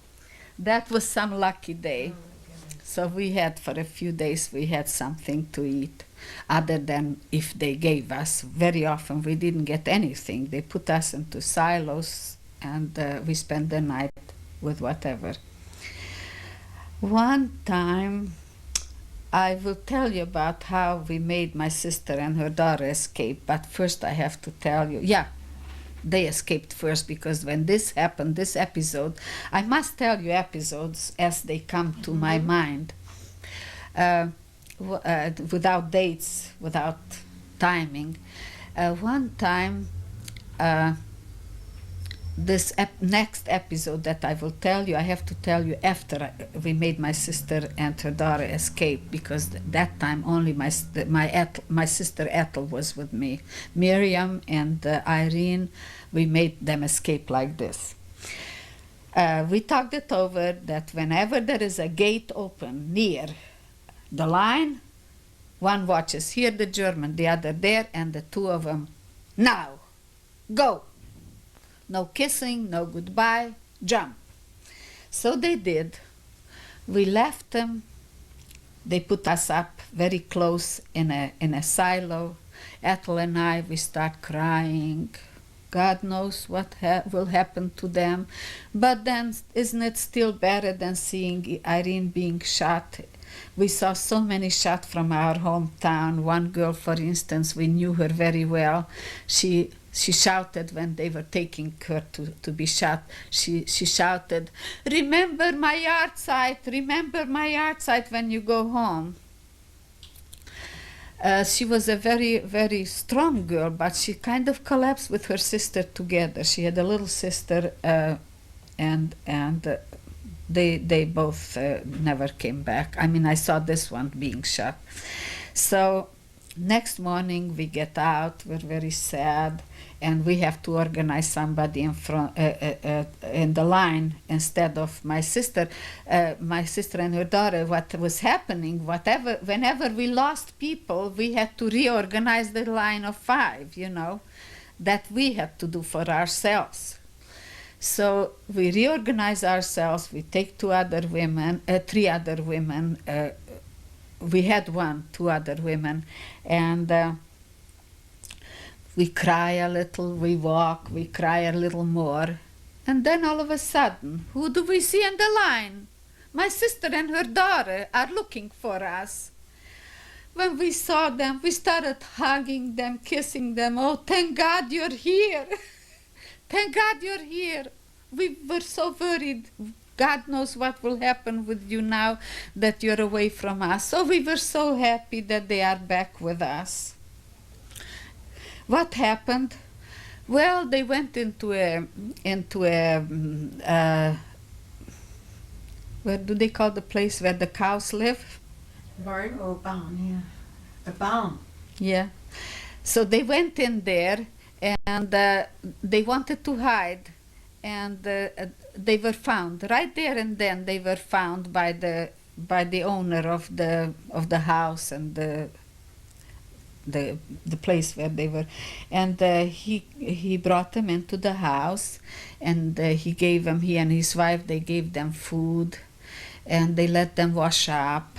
lucky day. So we had, for a few days, we had something to eat, other than if they gave us. Very often we didn't get anything. They put us into silos, and we spent the night with whatever. One time, I will tell you about how we made my sister and her daughter escape, but first I have to tell you, they escaped first, because when this happened, this episode, I must tell you episodes as they come to my mind, without dates, without timing. One time, this next episode that I will tell you, I have to tell you after we made my sister and her daughter escape, because that time only my sister Ethel was with me. Miriam and Irene, we made them escape like this. We talked it over that whenever there is a gate open near the line, one watches here the German, the other there, and the two of them, now, go. No kissing, no goodbye, jump. So they did. We left them. They put us up very close in a silo. Ethel and I, we start crying. God knows what will happen to them. But then, isn't it still better than seeing Irene being shot? We saw so many shots from our hometown. One girl, for instance, we knew her very well. She shouted when they were taking her to be shot. She shouted, "Remember my yard site, remember my yard site when you go home." She was a very, very strong girl, but she kind of collapsed with her sister together. She had a little sister, and they both never came back. I mean, I saw this one being shot. So next morning we get out, we're very sad, and we have to organize somebody in front in the line instead of my sister and her daughter. What was happening, whenever we lost people, we had to reorganize the line of 5, that we had to do for ourselves. So we reorganize ourselves, we take 3 other women, we had 2 other women, and we cry a little, we walk, we cry a little more, and then all of a sudden, who do we see in the line? My sister and her daughter are looking for us. When we saw them, we started hugging them, kissing them. "Oh, thank God you're here. Thank God you're here. We were so worried. God knows what will happen with you now that you're away from us." So we were so happy that they are back with us. What happened? Well, they went into a what do they call the place where the cows live? Barn? Oh, barn, yeah. A barn. Yeah. So they went in there, and they wanted to hide, and they were found right there and then. They were found by the owner of the house and the place where they were, and he brought them into the house, and he and his wife, they gave them food, and they let them wash up,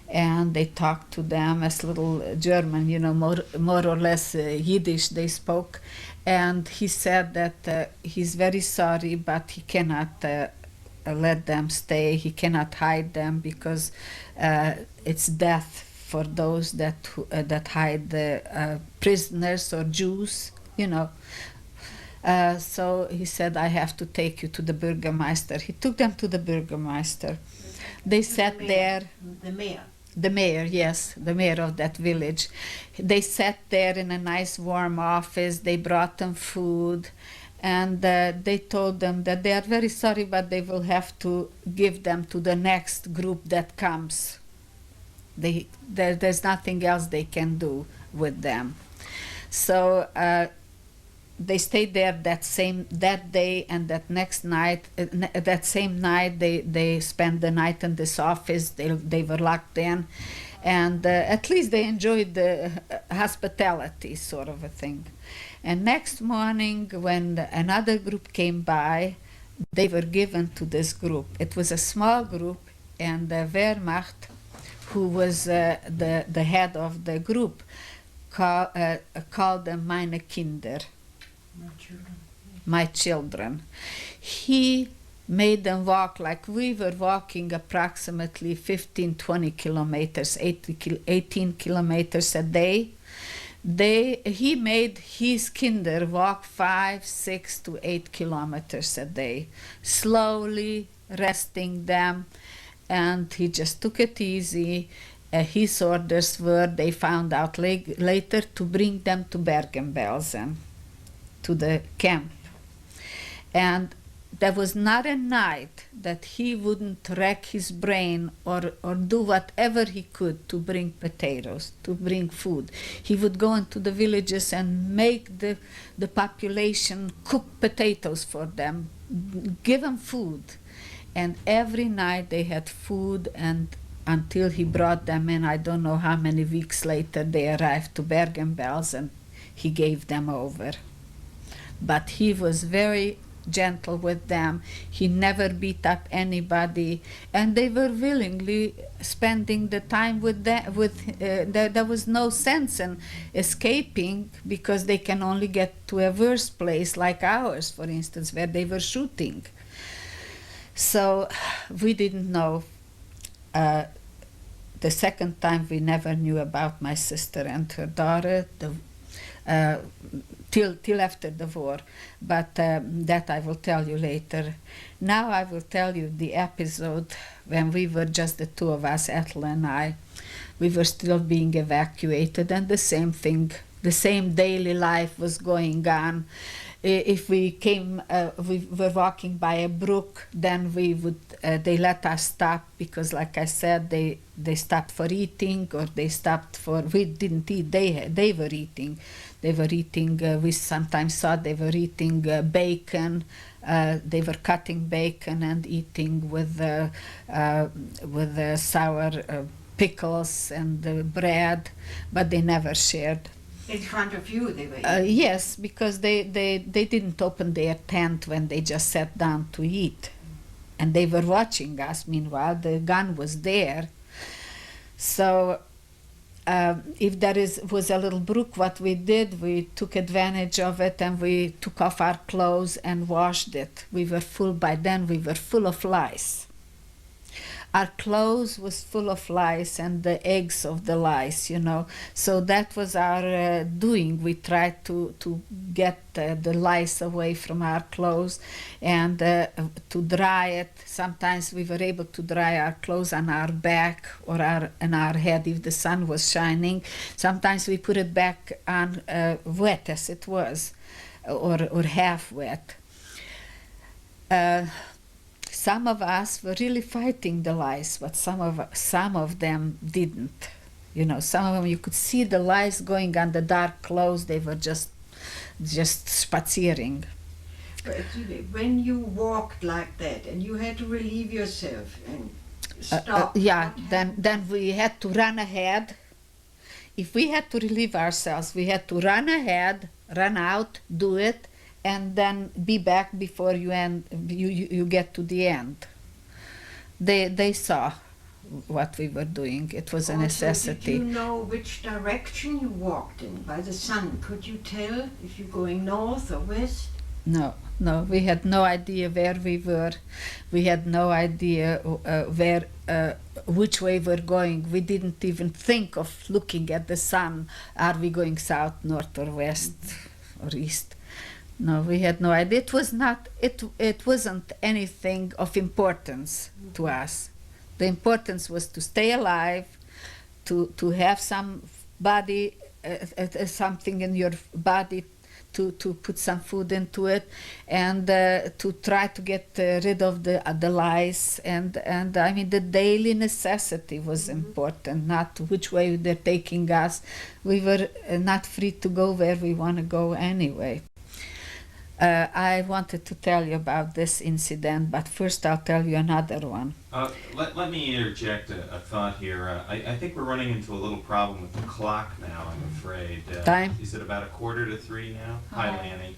and they talked to them as little German, more or less Yiddish they spoke. And he said that he's very sorry, but he cannot let them stay. He cannot hide them because it's death for those that hide the prisoners or Jews, So he said, "I have to take you to the Bürgermeister." He took them to the Bürgermeister. They sat there. The mayor. The mayor, yes, the mayor of that village. They sat there in a nice warm office. They brought them food, and they told them that they are very sorry, but they will have to give them to the next group that comes. There's nothing else they can do with them. So they stayed there that day, and that next night, that same night, they spent the night in this office. They were locked in, and at least they enjoyed the hospitality, sort of a thing. And next morning, when another group came by, they were given to this group. It was a small group, and the Wehrmacht, who was the head of the group, called them meine Kinder. My children. He made them walk like we were walking, approximately 15-20 kilometers, 18 kilometers a day. He made his kinder walk 5, 6 to 8 kilometers a day, slowly resting them, and he just took it easy. His orders were, they found out later, to bring them to Bergen-Belsen, to the camp. And there was not a night that he wouldn't rack his brain or do whatever he could to bring potatoes, to bring food. He would go into the villages and make the population cook potatoes for them, give them food. And every night they had food, and until he brought them in, I don't know how many weeks later, they arrived to Bergen-Belsen and he gave them over. But he was very gentle with them. He never beat up anybody, and they were willingly spending the time with them. There was no sense in escaping, because they can only get to a worse place like ours, for instance, where they were shooting. So we didn't know. The second time we never knew about my sister and her daughter. Till after the war, but that I will tell you later. Now I will tell you the episode when we were just the two of us, Ethel and I. We were still being evacuated, and the same thing, the same daily life was going on. If we were walking by a brook, then they let us stop, because, like I said, they stopped for eating, or they stopped for, we didn't eat, they were eating. They were eating, we sometimes saw they were eating bacon. They were cutting bacon and eating with sour pickles and bread, but they never shared. In front of you they were eating? Yes, because they didn't open their tent when they just sat down to eat. And they were watching us. Meanwhile, the gun was there. So if there was a little brook, what we did, we took advantage of it, and we took off our clothes and washed it. By then we were full of lice. Our clothes was full of lice, and the eggs of the lice, So that was our doing. We tried to get the lice away from our clothes, and to dry it. Sometimes we were able to dry our clothes on our back or on our head if the sun was shining. Sometimes we put it back on wet as it was, or half wet. Some of us were really fighting the lice, but some of them didn't. Some of them, you could see the lice going on the dark clothes. They were just spaziering. But when you walked like that and you had to relieve yourself and stop. Then we had to run ahead. If we had to relieve ourselves, we had to run ahead, run out, do it, and then be back before you get to the end. They saw what we were doing. It was a necessity. Did you know which direction you walked in by the sun? Could you tell if you're going north or west? No, we had no idea where we were. We had no idea which way we're going. We didn't even think of looking at the sun. Are we going south, north, or west, or east? No, we had no idea. It wasn't anything of importance to us. The importance was to stay alive, to have something in your body, to put some food into it, and to try to get rid of the lice. And I mean, the daily necessity was important, not which way they're taking us. We were not free to go where we want to go anyway. I wanted to tell you about this incident, but first I'll tell you another one. Let me interject a thought here. I think we're running into a little problem with the clock now, I'm afraid. Time? Is it about 2:45 now? Hi, Lanny.